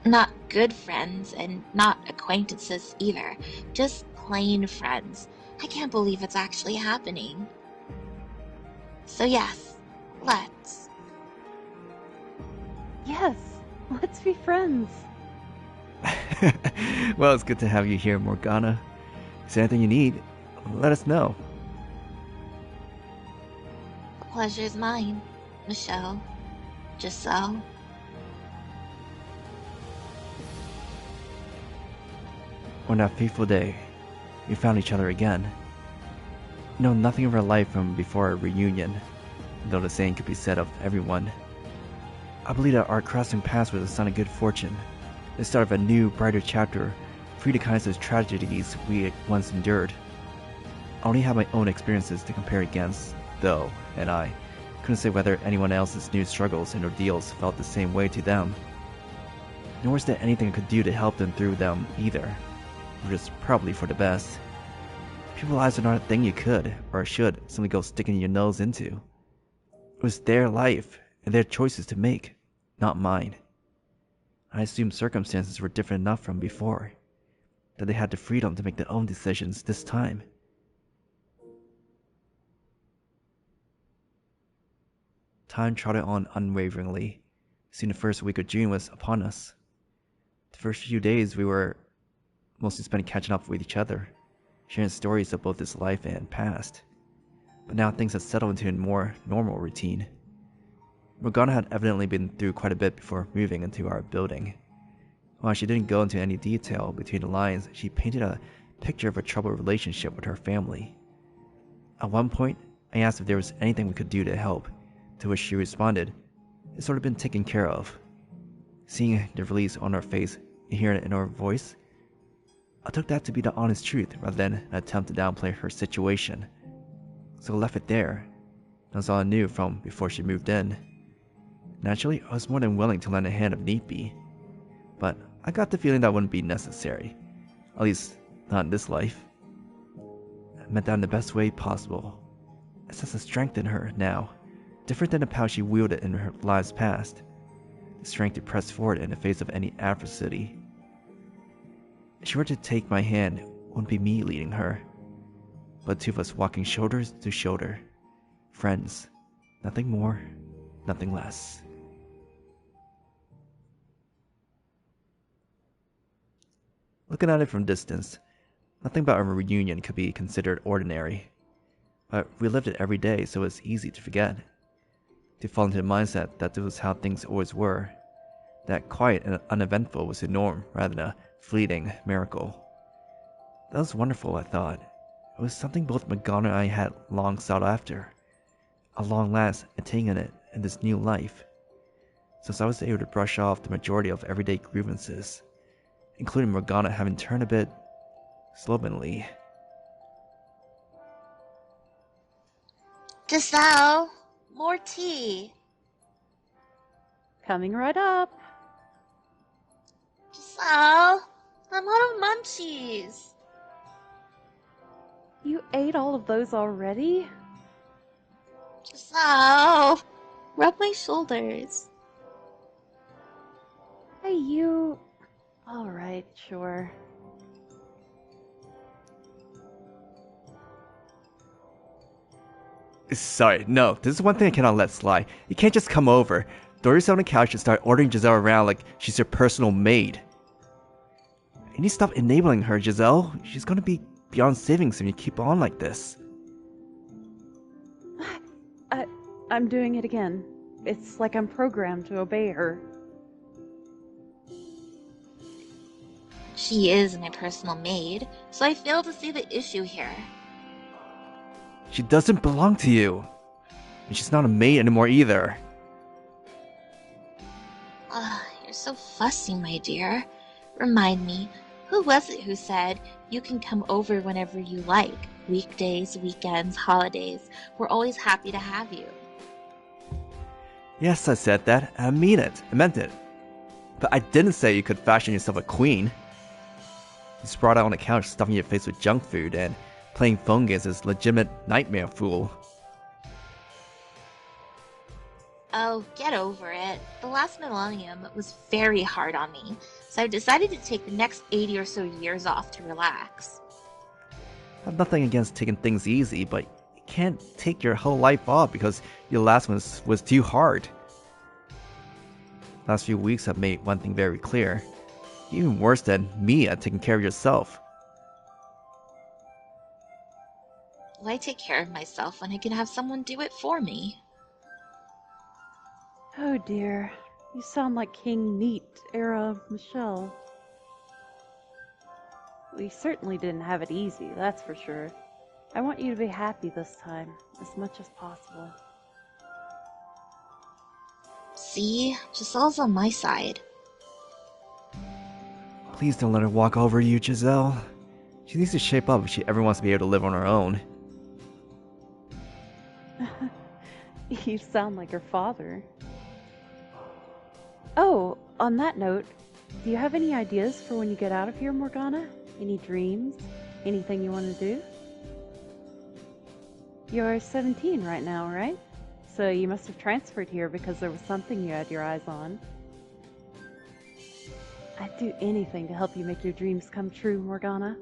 Not good friends and not acquaintances either. Just plain friends. I can't believe it's actually happening. So yes, let's. Yes, let's be friends. Well, it's good to have you here, Morgana. Is there anything you need? Let us know. Pleasure's mine, Michelle. Giselle. On that fateful day, we found each other again. We know nothing of our life from before our reunion, though the same could be said of everyone. I believe that our crossing paths was a sign of good fortune, the start of a new, brighter chapter, free to kinds of tragedies we once endured. I only have my own experiences to compare against, though, and I couldn't say whether anyone else's new struggles and ordeals felt the same way to them. Nor was there anything I could do to help them through them either, which is probably for the best. People's lives are not a thing you could, or should, simply go sticking your nose into. It was their life, and their choices to make, not mine. I assumed circumstances were different enough from before, that they had the freedom to make their own decisions this time. Time trotted on unwaveringly. Soon the first week of June was upon us. The first few days we were mostly spent catching up with each other, sharing stories of both this life and past. But now things had settled into a more normal routine. Morgana had evidently been through quite a bit before moving into our building. While she didn't go into any detail between the lines, she painted a picture of a troubled relationship with her family. At one point, I asked if there was anything we could do to help, to which she responded, "It's sort of been taken care of." Seeing the release on her face and hearing it in her voice, I took that to be the honest truth rather than an attempt to downplay her situation. So I left it there. That's all I knew from before she moved in. Naturally, I was more than willing to lend a hand if need be, but I got the feeling that wouldn't be necessary, at least not in this life. I meant that in the best way possible. I sense a strength in her now, different than the power she wielded in her lives past, the strength to press forward in the face of any adversity. If she were to take my hand, it wouldn't be me leading her, but two of us walking shoulder to shoulder, friends, nothing more, nothing less. Looking at it from distance, nothing about our reunion could be considered ordinary. I relived it every day, so it's easy to forget. To fall into the mindset that this was how things always were. That quiet and uneventful was the norm, rather than a fleeting miracle. That was wonderful, I thought. It was something both Morgana and I had long sought after. A long last attaining it in this new life. Since I was able to brush off the majority of everyday grievances, including Morgana having turned a bit slovenly. Giselle, more tea. Coming right up. Giselle, I'm out of munchies. You ate all of those already? Giselle, rub my shoulders. Hey, you... Alright, sure. Sorry, no, this is one thing I cannot let slide. You can't just come over, throw yourself on the couch and start ordering Giselle around like she's your personal maid. You need to stop enabling her, Giselle. She's gonna be beyond savings if you keep on like this. I'm doing it again. It's like I'm programmed to obey her. She is my personal maid, so I fail to see the issue here. She doesn't belong to you. And she's not a maid anymore either. You're so fussy, my dear. Remind me, who was it who said, you can come over whenever you like? Weekdays, weekends, holidays. We're always happy to have you. Yes, I said that. I mean it. I meant it. But I didn't say you could fashion yourself a queen. You sprawled out on the couch, stuffing your face with junk food, and playing phone games is legitimate nightmare fool. Oh, get over it. The last millennium was very hard on me, so I've decided to take the next 80 or so years off to relax. I have nothing against taking things easy, but you can't take your whole life off because your last one was too hard. Last few weeks have made one thing very clear. You're even worse than me at taking care of yourself. Why take care of myself when I can have someone do it for me? Oh dear. You sound like King Neat era Michelle. We certainly didn't have it easy, that's for sure. I want you to be happy this time, as much as possible. See, Giselle's on my side. Please don't let her walk over you, Giselle. She needs to shape up if she ever wants to be able to live on her own. You sound like her father. Oh, on that note, do you have any ideas for when you get out of here, Morgana? Any dreams? Anything you want to do? You're 17 right now, right? So you must have transferred here because there was something you had your eyes on. I'd do anything to help you make your dreams come true, Morgana.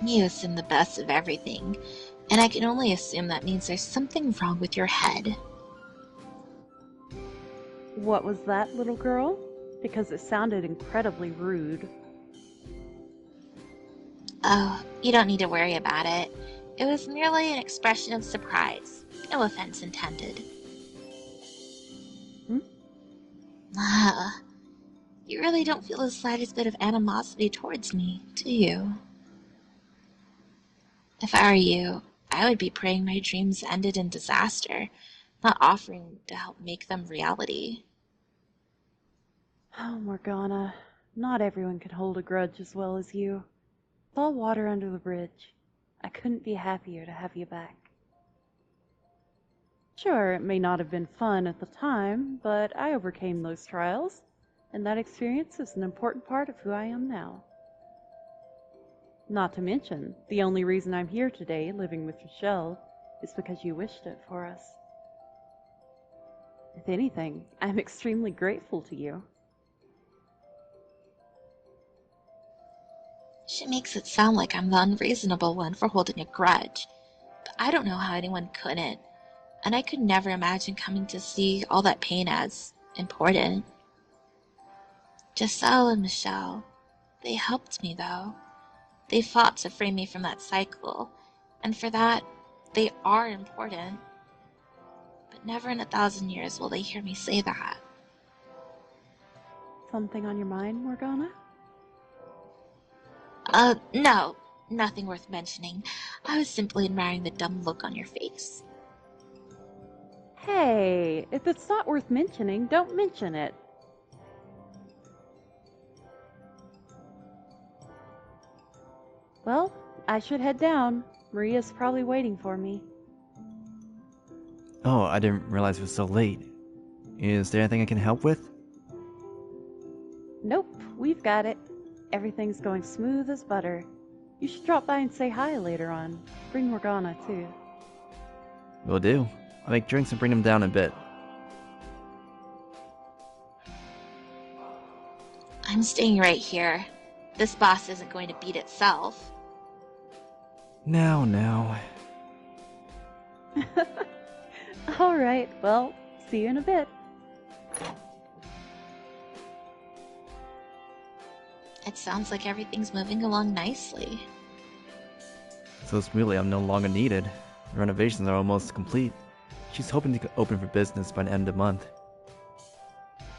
You assume the best of everything, and I can only assume that means there's something wrong with your head. What was that, little girl? Because it sounded incredibly rude. Oh, you don't need to worry about it. It was merely an expression of surprise. No offense intended. You really don't feel the slightest bit of animosity towards me, do you? If I were you, I would be praying my dreams ended in disaster, not offering to help make them reality. Oh, Morgana, not everyone can hold a grudge as well as you. It's all water under the bridge. I couldn't be happier to have you back. Sure, it may not have been fun at the time, but I overcame those trials, and that experience is an important part of who I am now. Not to mention, the only reason I'm here today, living with Michelle, is because you wished it for us. If anything, I'm extremely grateful to you. She makes it sound like I'm the unreasonable one for holding a grudge, but I don't know how anyone couldn't, and I could never imagine coming to see all that pain as important. Giselle and Michelle, they helped me though. They fought to free me from that cycle, and for that, they are important. But never in 1,000 years will they hear me say that. Something on your mind, Morgana? No. Nothing worth mentioning. I was simply admiring the dumb look on your face. Hey, if it's not worth mentioning, don't mention it. Well, I should head down. Maria's probably waiting for me. Oh, I didn't realize it was so late. Is there anything I can help with? Nope, we've got it. Everything's going smooth as butter. You should drop by and say hi later on. Bring Morgana, too. Will do. I'll make drinks and bring them down a bit. I'm staying right here. This boss isn't going to beat itself. Now. Alright, well, see you in a bit. It sounds like everything's moving along nicely. So smoothly I'm no longer needed. The renovations are almost complete. She's hoping to open for business by the end of the month.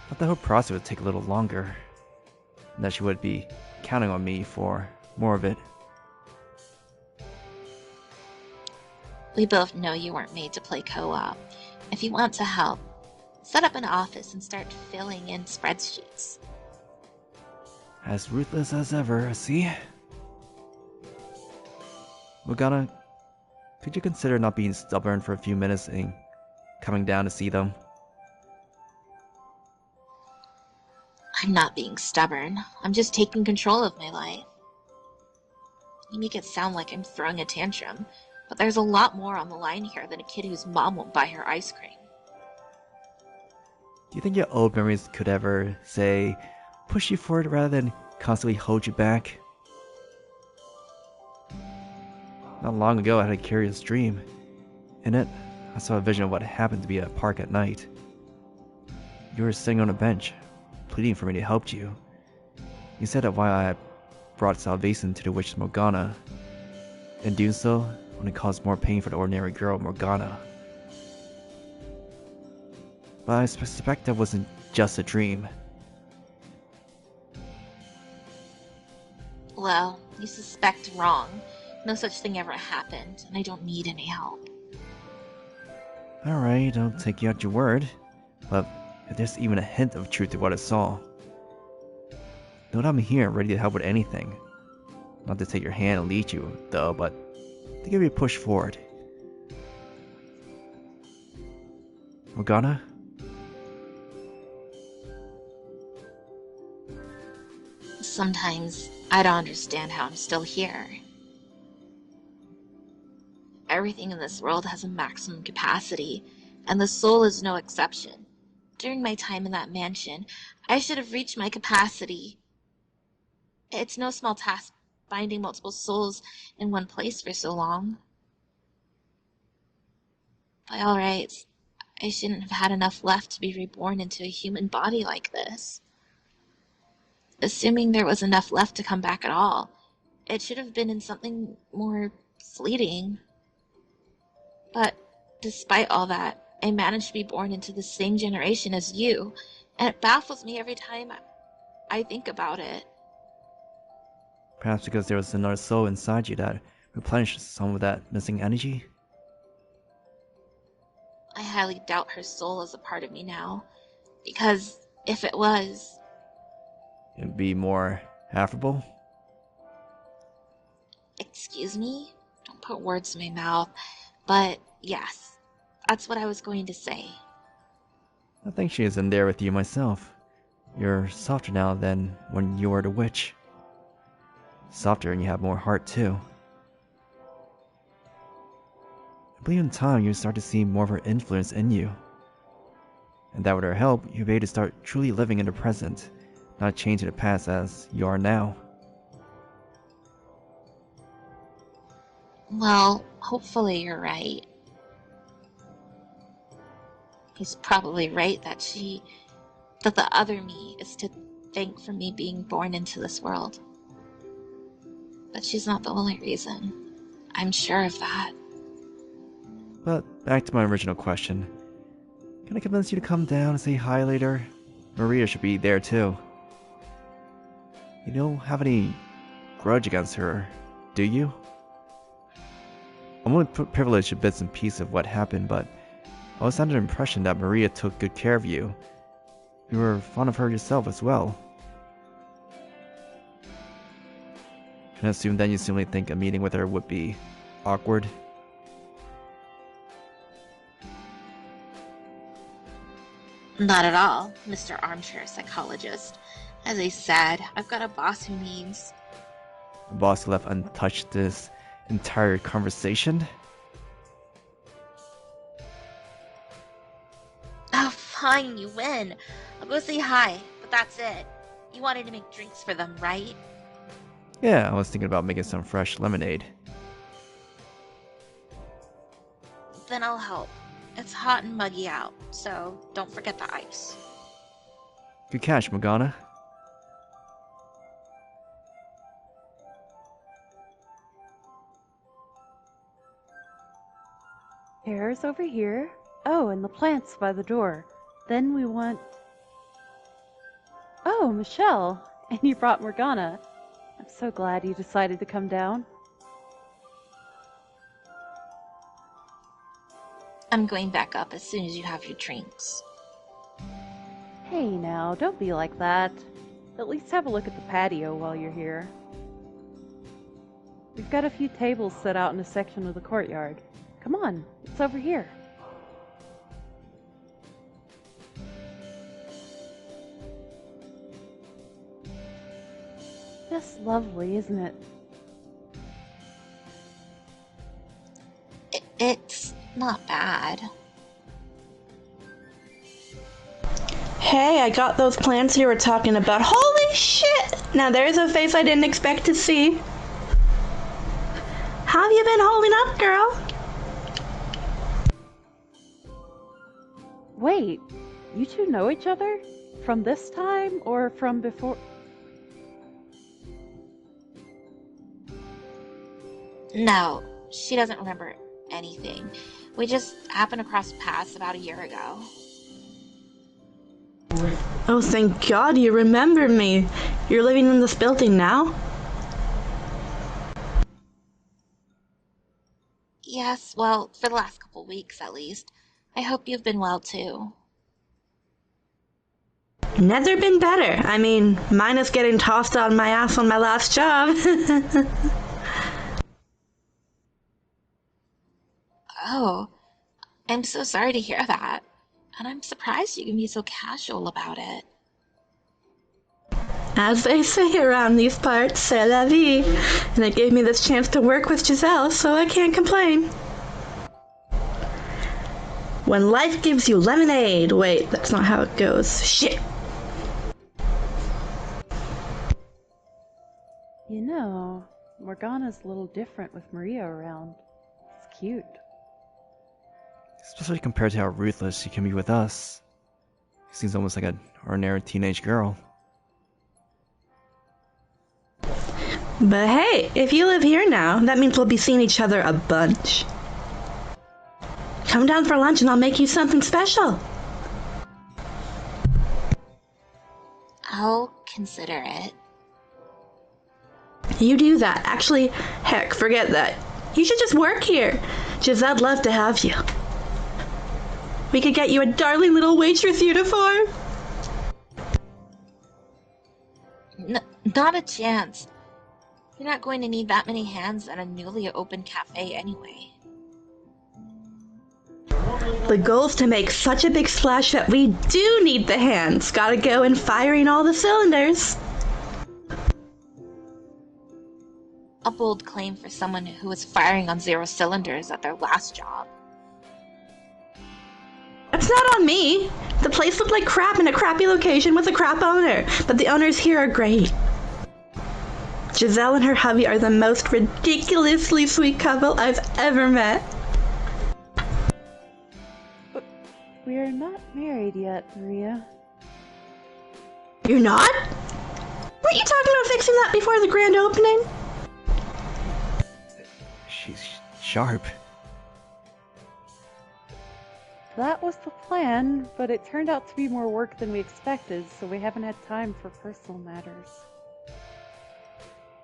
Thought the whole process would take a little longer, and that she would be counting on me for more of it. We both know you weren't made to play co-op. If you want to help, set up an office and start filling in spreadsheets. As ruthless as ever, see? Morgana, could you consider not being stubborn for a few minutes and coming down to see them? I'm not being stubborn. I'm just taking control of my life. You make it sound like I'm throwing a tantrum, but there's a lot more on the line here than a kid whose mom won't buy her ice cream. Do you think your old memories could ever, say, push you forward rather than constantly hold you back? Not long ago I had a curious dream. In it, I saw a vision of what happened to be at a park at night. You were sitting on a bench, pleading for me to help you. You said that while I had brought salvation to the witch Morgana, in doing so, only caused more pain for the ordinary girl Morgana. But I suspect that wasn't just a dream. Well, you suspect wrong. No such thing ever happened, and I don't need any help. Alright, I'll take you at your word. But if there's even a hint of truth to what I saw, know that I'm here ready to help with anything. Not to take your hand and lead you, though, but to give you a push forward. Morgana? Sometimes I don't understand how I'm still here. Everything in this world has a maximum capacity, and the soul is no exception. During my time in that mansion, I should have reached my capacity. It's no small task binding multiple souls in one place for so long. By all rights, I shouldn't have had enough left to be reborn into a human body like this. Assuming there was enough left to come back at all, it should have been in something more fleeting. But despite all that, I managed to be born into the same generation as you, and it baffles me every time I think about it. Perhaps because there was another soul inside you that replenished some of that missing energy? I highly doubt her soul is a part of me now, because if it was... It'd be more affable? Excuse me? Don't put words in my mouth, but yes, that's what I was going to say. I think she is in there with you myself. You're softer now than when you were the witch. Softer, and you have more heart too. I believe in time you start to see more of her influence in you. And that with her help, you'll be able to start truly living in the present, not changing the past as you are now. Well, hopefully you're right. He's probably right that the other me is to thank for me being born into this world. But she's not the only reason. I'm sure of that. But back to my original question. Can I convince you to come down and say hi later? Maria should be there too. You don't have any grudge against her, do you? I'm only privileged to bits and pieces of what happened, but I was under the impression that Maria took good care of you. You were fond of her yourself as well. Can I assume then you simply think a meeting with her would be awkward? Not at all, Mr. Armchair Psychologist. As I said, I've got a boss who needs... The boss left untouched this entire conversation? Oh, fine, you win. I'll go say hi, but that's it. You wanted to make drinks for them, right? Yeah, I was thinking about making some fresh lemonade. Then I'll help. It's hot and muggy out, so don't forget the ice. Good catch, Morgana. Chairs over here. Oh, and the plants by the door. Then we want... Oh, Michelle! And you brought Morgana. I'm so glad you decided to come down. I'm going back up as soon as you have your drinks. Hey now, don't be like that. At least have a look at the patio while you're here. We've got a few tables set out in a section of the courtyard. Come on, it's over here. Just lovely, isn't it? It's not bad. Hey, I got those plants you were talking about. Holy shit! Now there's a face I didn't expect to see. How have you been holding up, girl? Wait, you two know each other? From this time or from before? No, she doesn't remember anything. We just happened to cross paths about a year ago. Oh, thank God you remember me. You're living in this building now? Yes, well, for the last couple weeks at least. I hope you've been well too. Never been better. I mean, minus getting tossed on my ass on my last job. Oh, I'm so sorry to hear that. And I'm surprised you can be so casual about it. As they say around these parts, c'est la vie. And it gave me this chance to work with Giselle, so I can't complain. When life gives you lemonade. Wait, that's not how it goes. Shit. You know, Morgana's a little different with Maria around. It's cute. Especially compared to how ruthless she can be with us. She seems almost like an ordinary teenage girl. But hey, if you live here now, that means we'll be seeing each other a bunch. Come down for lunch and I'll make you something special. I'll consider it. You do that. Actually, heck, forget that. You should just work here. Giselle'd love to have you. We could get you a darling little waitress uniform. Not a chance. You're not going to need that many hands at a newly opened cafe anyway. The goal's to make such a big splash that we do need the hands. Gotta go and firing all the cylinders. A bold claim for someone who was firing on 0 cylinders at their last job. That's not on me. The place looked like crap in a crappy location with a crap owner, but the owners here are great. Giselle and her hubby are the most ridiculously sweet couple I've ever met. But we're not married yet, Maria. You're not? Weren't you talking about fixing that before the grand opening? sharp. That was the plan, but it turned out to be more work than we expected, so we haven't had time for personal matters.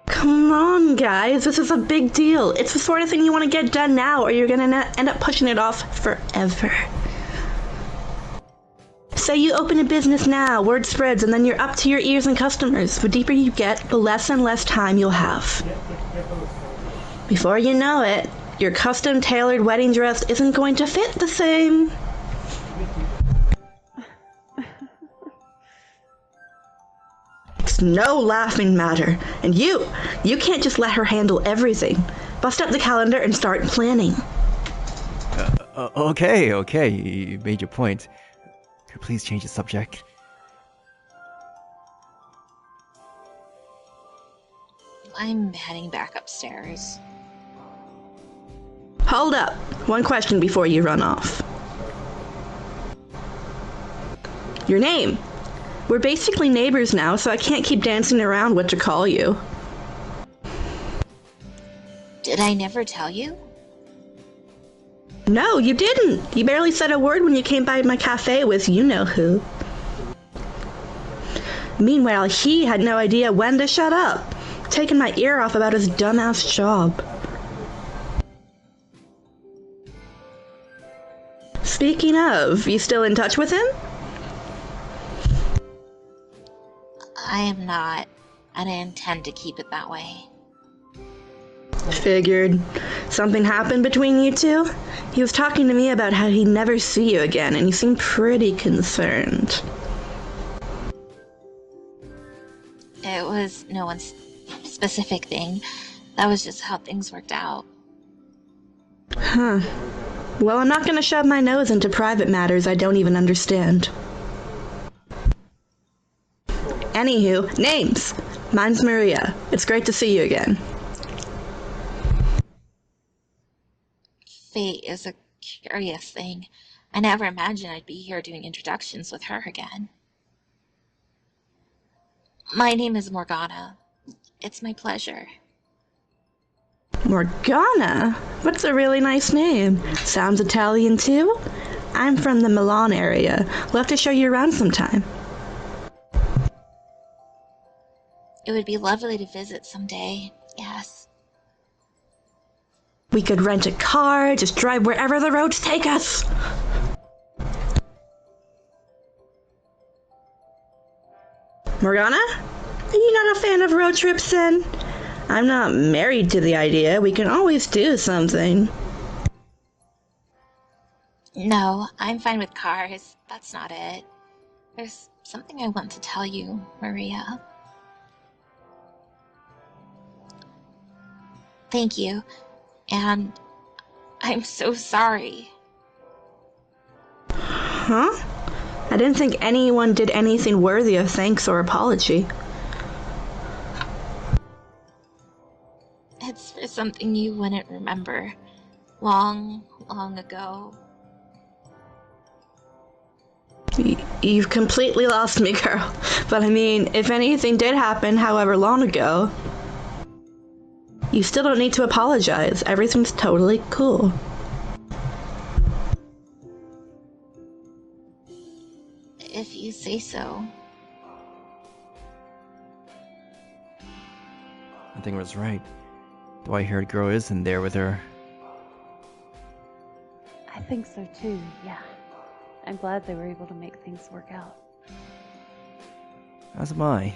Come on, guys, this is a big deal. It's the sort of thing you want to get done now, or you're gonna end up pushing it off forever. Say you open a business now, word spreads, and then you're up to your ears in customers. The deeper you get, the less and less time you'll have. Before you know it, your custom-tailored wedding dress isn't going to fit the same. It's no laughing matter. And you can't just let her handle everything. Bust up the calendar and start planning. Okay, you made your point. Could you please change the subject? I'm heading back upstairs. Hold up. One question before you run off. Your name. We're basically neighbors now, so I can't keep dancing around what to call you. Did I never tell you? No, you didn't. You barely said a word when you came by my cafe with you-know-who. Meanwhile, he had no idea when to shut up, taking my ear off about his dumbass job. Speaking of, you still in touch with him? I am not, and I intend to keep it that way. Figured. Something happened between you two? He was talking to me about how he'd never see you again, and he seemed pretty concerned. It was no one's specific thing. That was just how things worked out. Huh. Well, I'm not gonna shove my nose into private matters I don't even understand. Anywho, names. Mine's Maria. It's great to see you again. Fate is a curious thing. I never imagined I'd be here doing introductions with her again. My name is Morgana. It's my pleasure. Morgana? What's a really nice name? Sounds Italian too? I'm from the Milan area. We'll have to show you around sometime. It would be lovely to visit someday, yes. We could rent a car, just drive wherever the roads take us. Morgana? Are you not a fan of road trips then? I'm not married to the idea. We can always do something. No, I'm fine with cars. That's not it. There's something I want to tell you, Maria. Thank you. And I'm so sorry. Huh? I didn't think anyone did anything worthy of thanks or apology. It's for something you wouldn't remember. Long, long ago. You've completely lost me, girl. But I mean, if anything did happen however long ago, you still don't need to apologize. Everything's totally cool. If you say so. I think I was right. The white-haired girl is in there with her. I think so too, yeah. I'm glad they were able to make things work out. As am I.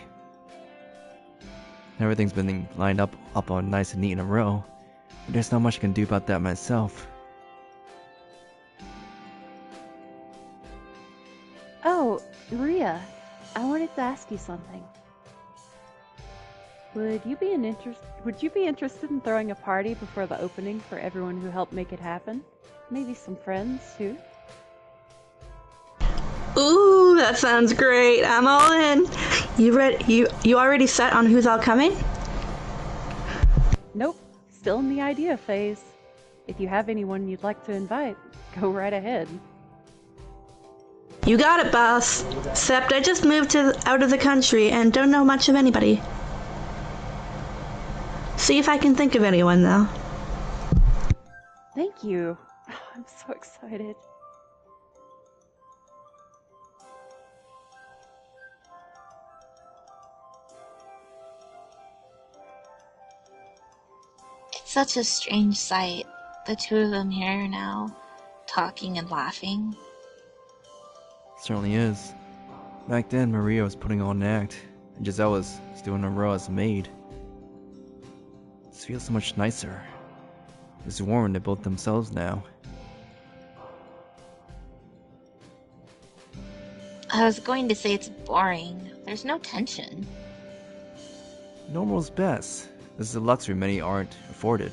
Everything's been lined up on nice and neat in a row. But there's not much I can do about that myself. Oh, Maria, I wanted to ask you something. Would you be interested in throwing a party before the opening for everyone who helped make it happen? Maybe some friends too? Ooh, that sounds great. I'm all in. You already set on who's all coming? Nope, still in the idea phase. If you have anyone you'd like to invite, go right ahead. You got it, boss. Except I just moved out of the country and don't know much of anybody. See if I can think of anyone, though. Thank you. I'm so excited. It's such a strange sight, the two of them here now, talking and laughing. Certainly is. Back then, Maria was putting on an act, and Giselle was still in a row as a maid. This feels so much nicer. It's warm to both themselves now. I was going to say it's boring. There's no tension. Normal's best. This is a luxury many aren't afforded.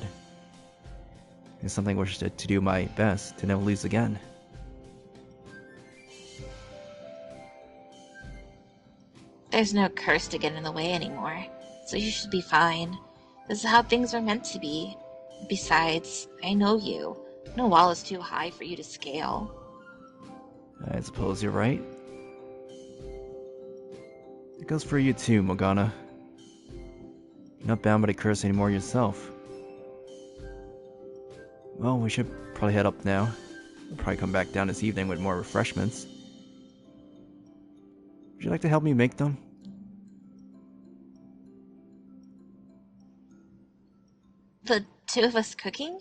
It's something I wish to do my best to never lose again. There's no curse to get in the way anymore, so you should be fine. This is how things are meant to be. Besides, I know you. No wall is too high for you to scale. I suppose you're right. It goes for you too, Morgana. You're not bound by the curse anymore yourself. Well, we should probably head up now. We'll probably come back down this evening with more refreshments. Would you like to help me make them? The two of us cooking?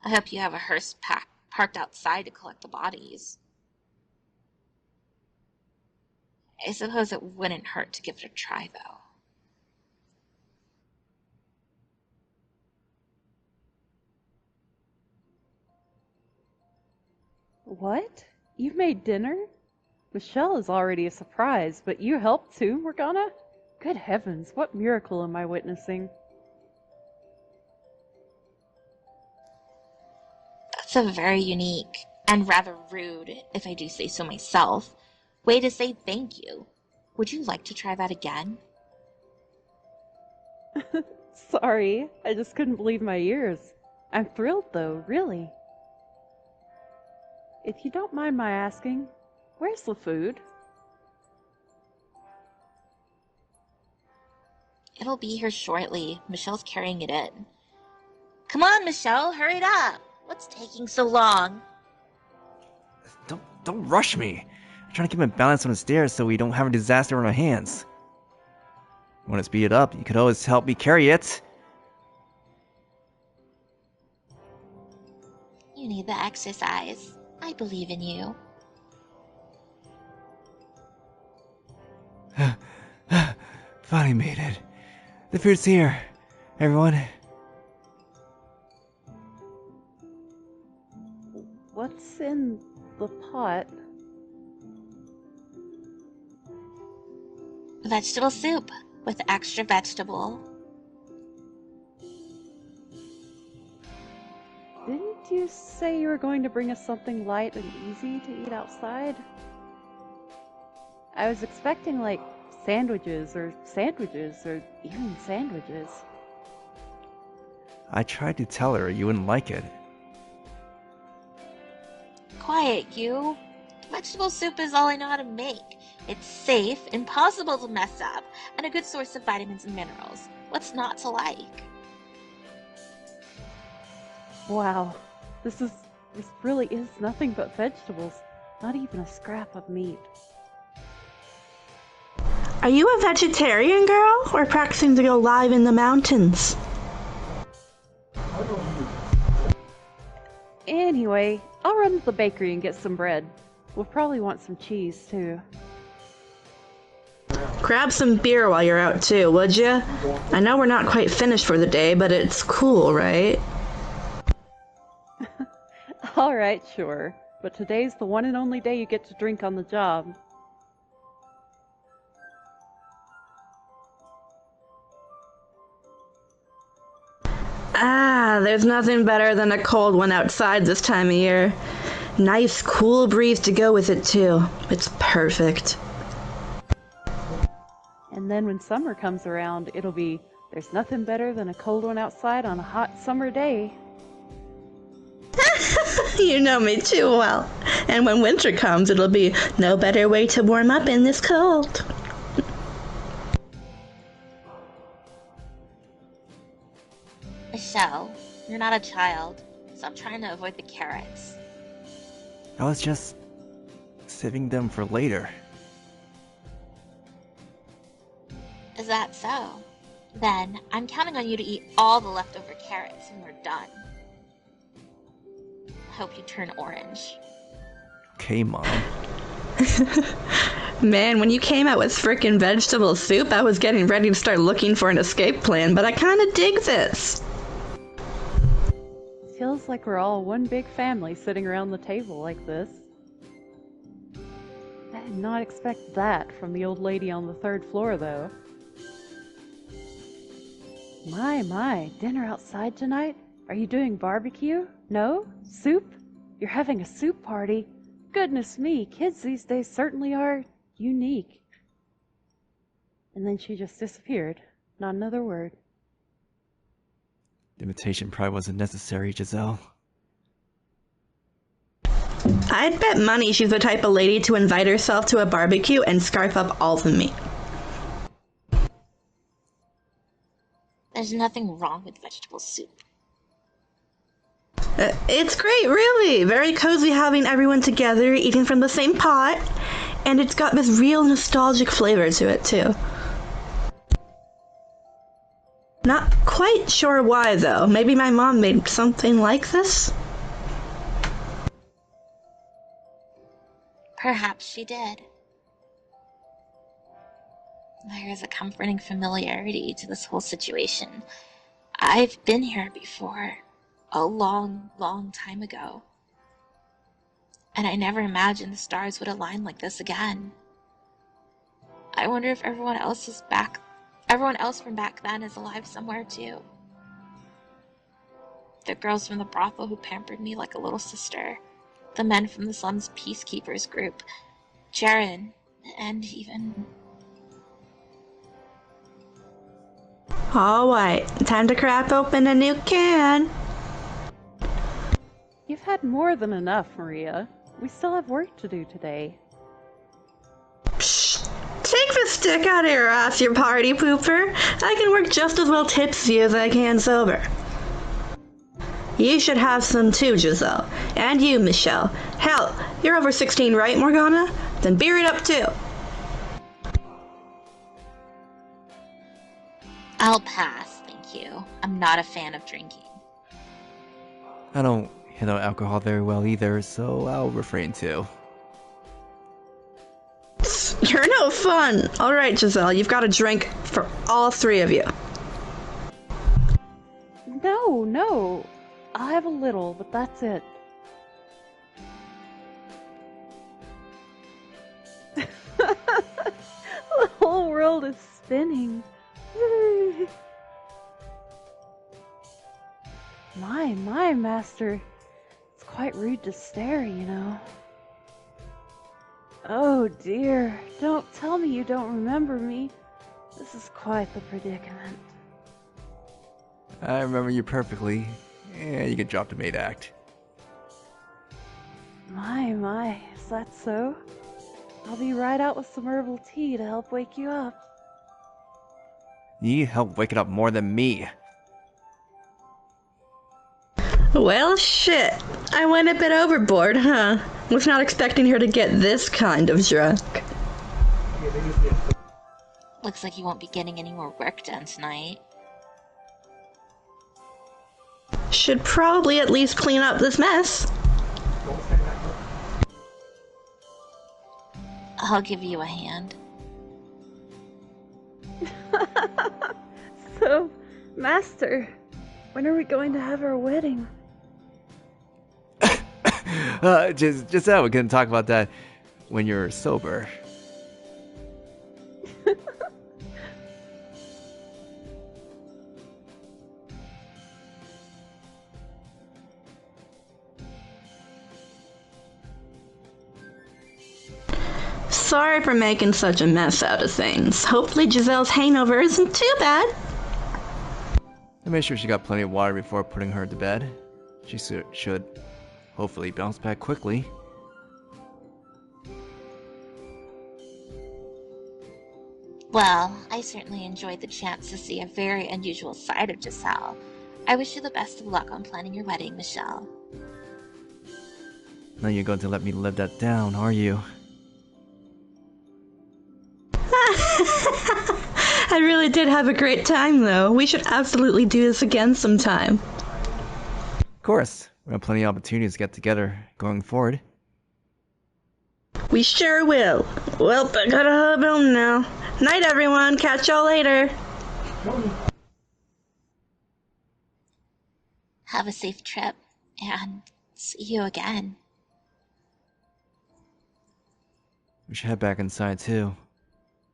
I hope you have a hearse parked outside to collect the bodies. I suppose it wouldn't hurt to give it a try, though. What? You've made dinner? Michelle is already a surprise, but you helped too, Morgana? Good heavens, what miracle am I witnessing? That's a very unique, and rather rude, if I do say so myself, way to say thank you. Would you like to try that again? Sorry, I just couldn't believe my ears. I'm thrilled though, really. If you don't mind my asking, where's the food? It'll be here shortly. Michelle's carrying it in. Come on, Michelle, hurry it up. What's taking so long? Don't rush me. I'm trying to keep my balance on the stairs so we don't have a disaster on our hands. You want to speed it up? You could always help me carry it. You need the exercise. I believe in you. Finally made it. The food's here, everyone. What's in the pot? Vegetable soup with extra vegetable. Didn't you say you were going to bring us something light and easy to eat outside? I was expecting like sandwiches or even sandwiches. I tried to tell her you wouldn't like it. Quiet, you. Vegetable soup is all I know how to make. It's safe, impossible to mess up, and a good source of vitamins and minerals. What's not to like? Wow, this really is nothing but vegetables. Not even a scrap of meat. Are you a vegetarian girl or practicing to go live in the mountains? Anyway, I'll run to the bakery and get some bread. We'll probably want some cheese too. Grab some beer while you're out too, would ya? I know we're not quite finished for the day, but it's cool, right? Alright, sure. But today's the one and only day you get to drink on the job. Ah, there's nothing better than a cold one outside this time of year. Nice, cool breeze to go with it too. It's perfect. And then when summer comes around, it'll be, there's nothing better than a cold one outside on a hot summer day. You know me too well. And when winter comes, it'll be no better way to warm up in this cold. Michelle, you're not a child, so Stop trying to avoid the carrots. I was just saving them for later. Is that so? Then, I'm counting on you to eat all the leftover carrots when we're done. Hope you turn orange. Okay, Mom. Man, when you came out with frickin' vegetable soup, I was getting ready to start looking for an escape plan, but I kinda dig this. Feels like we're all one big family sitting around the table like this. I did not expect that from the old lady on the 3rd floor, though. My, dinner outside tonight? Are you doing barbecue? No? Soup? You're having a soup party? Goodness me, kids these days certainly are unique. And then she just disappeared. Not another word. The invitation probably wasn't necessary, Giselle. I'd bet money she's the type of lady to invite herself to a barbecue and scarf up all the meat. There's nothing wrong with vegetable soup. It's great, really. Very cozy having everyone together, eating from the same pot. And it's got this real nostalgic flavor to it, too. Not quite sure why, though. Maybe my mom made something like this? Perhaps she did. There is a comforting familiarity to this whole situation. I've been here before, a long, long time ago. And I never imagined the stars would align like this again. I wonder if everyone else from back then is alive somewhere too. The girls from the brothel who pampered me like a little sister, the men from the slums peacekeepers group, Jaren, and even... Alright, time to crack open a new can. You've had more than enough, Maria. We still have work to do today. Psh, take the stick out of your ass, you party pooper. I can work just as well tipsy as I can sober. You should have some too, Giselle. And you, Michelle. Hell, you're over 16, right, Morgana? Then beer it up too. I'll pass, thank you. I'm not a fan of drinking. I don't handle alcohol very well either, so I'll refrain too. You're no fun. Alright, Giselle, you've got a drink for all 3 of you. No. I'll have a little, but that's it. The whole world is spinning. My, master. It's quite rude to stare, you know. Oh dear, don't tell me you don't remember me. This is quite the predicament. I remember you perfectly. Yeah, you can drop the maid act. My, is that so? I'll be right out with some herbal tea to help wake you up. You help wake it up more than me. Well, shit. I went a bit overboard, huh? Was not expecting her to get this kind of drunk. Looks like you won't be getting any more work done tonight. Should probably at least clean up this mess. I'll give you a hand. So, Master, when are we going to have our wedding? Just that we can talk about that when you're sober. Sorry for making such a mess out of things. Hopefully Giselle's hangover isn't too bad. I made sure she got plenty of water before putting her to bed. She should hopefully bounce back quickly. Well, I certainly enjoyed the chance to see a very unusual side of Giselle. I wish you the best of luck on planning your wedding, Michelle. Now you're going to let me live that down, are you? I really did have a great time, though. We should absolutely do this again sometime. Of course. We have plenty of opportunities to get together going forward. We sure will. Well, I gotta hub home now. Night, everyone. Catch y'all later. Have a safe trip, and see you again. We should head back inside too.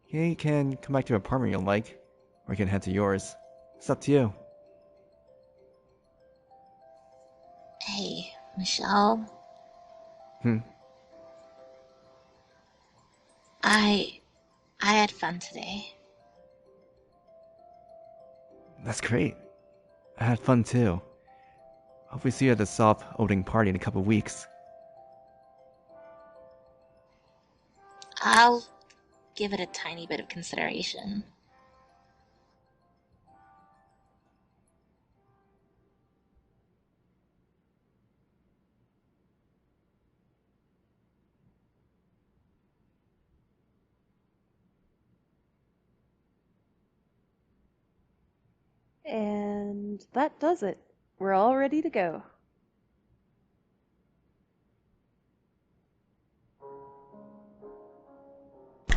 You can come back to your apartment you like, or you can head to yours. It's up to you. Hey, Michelle. I had fun today. That's great. I had fun too. Hope we see you at the soft opening party in a couple weeks. I'll give it a tiny bit of consideration. And that does it. We're all ready to go.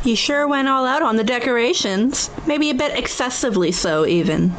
You sure went all out on the decorations. Maybe a bit excessively so, even.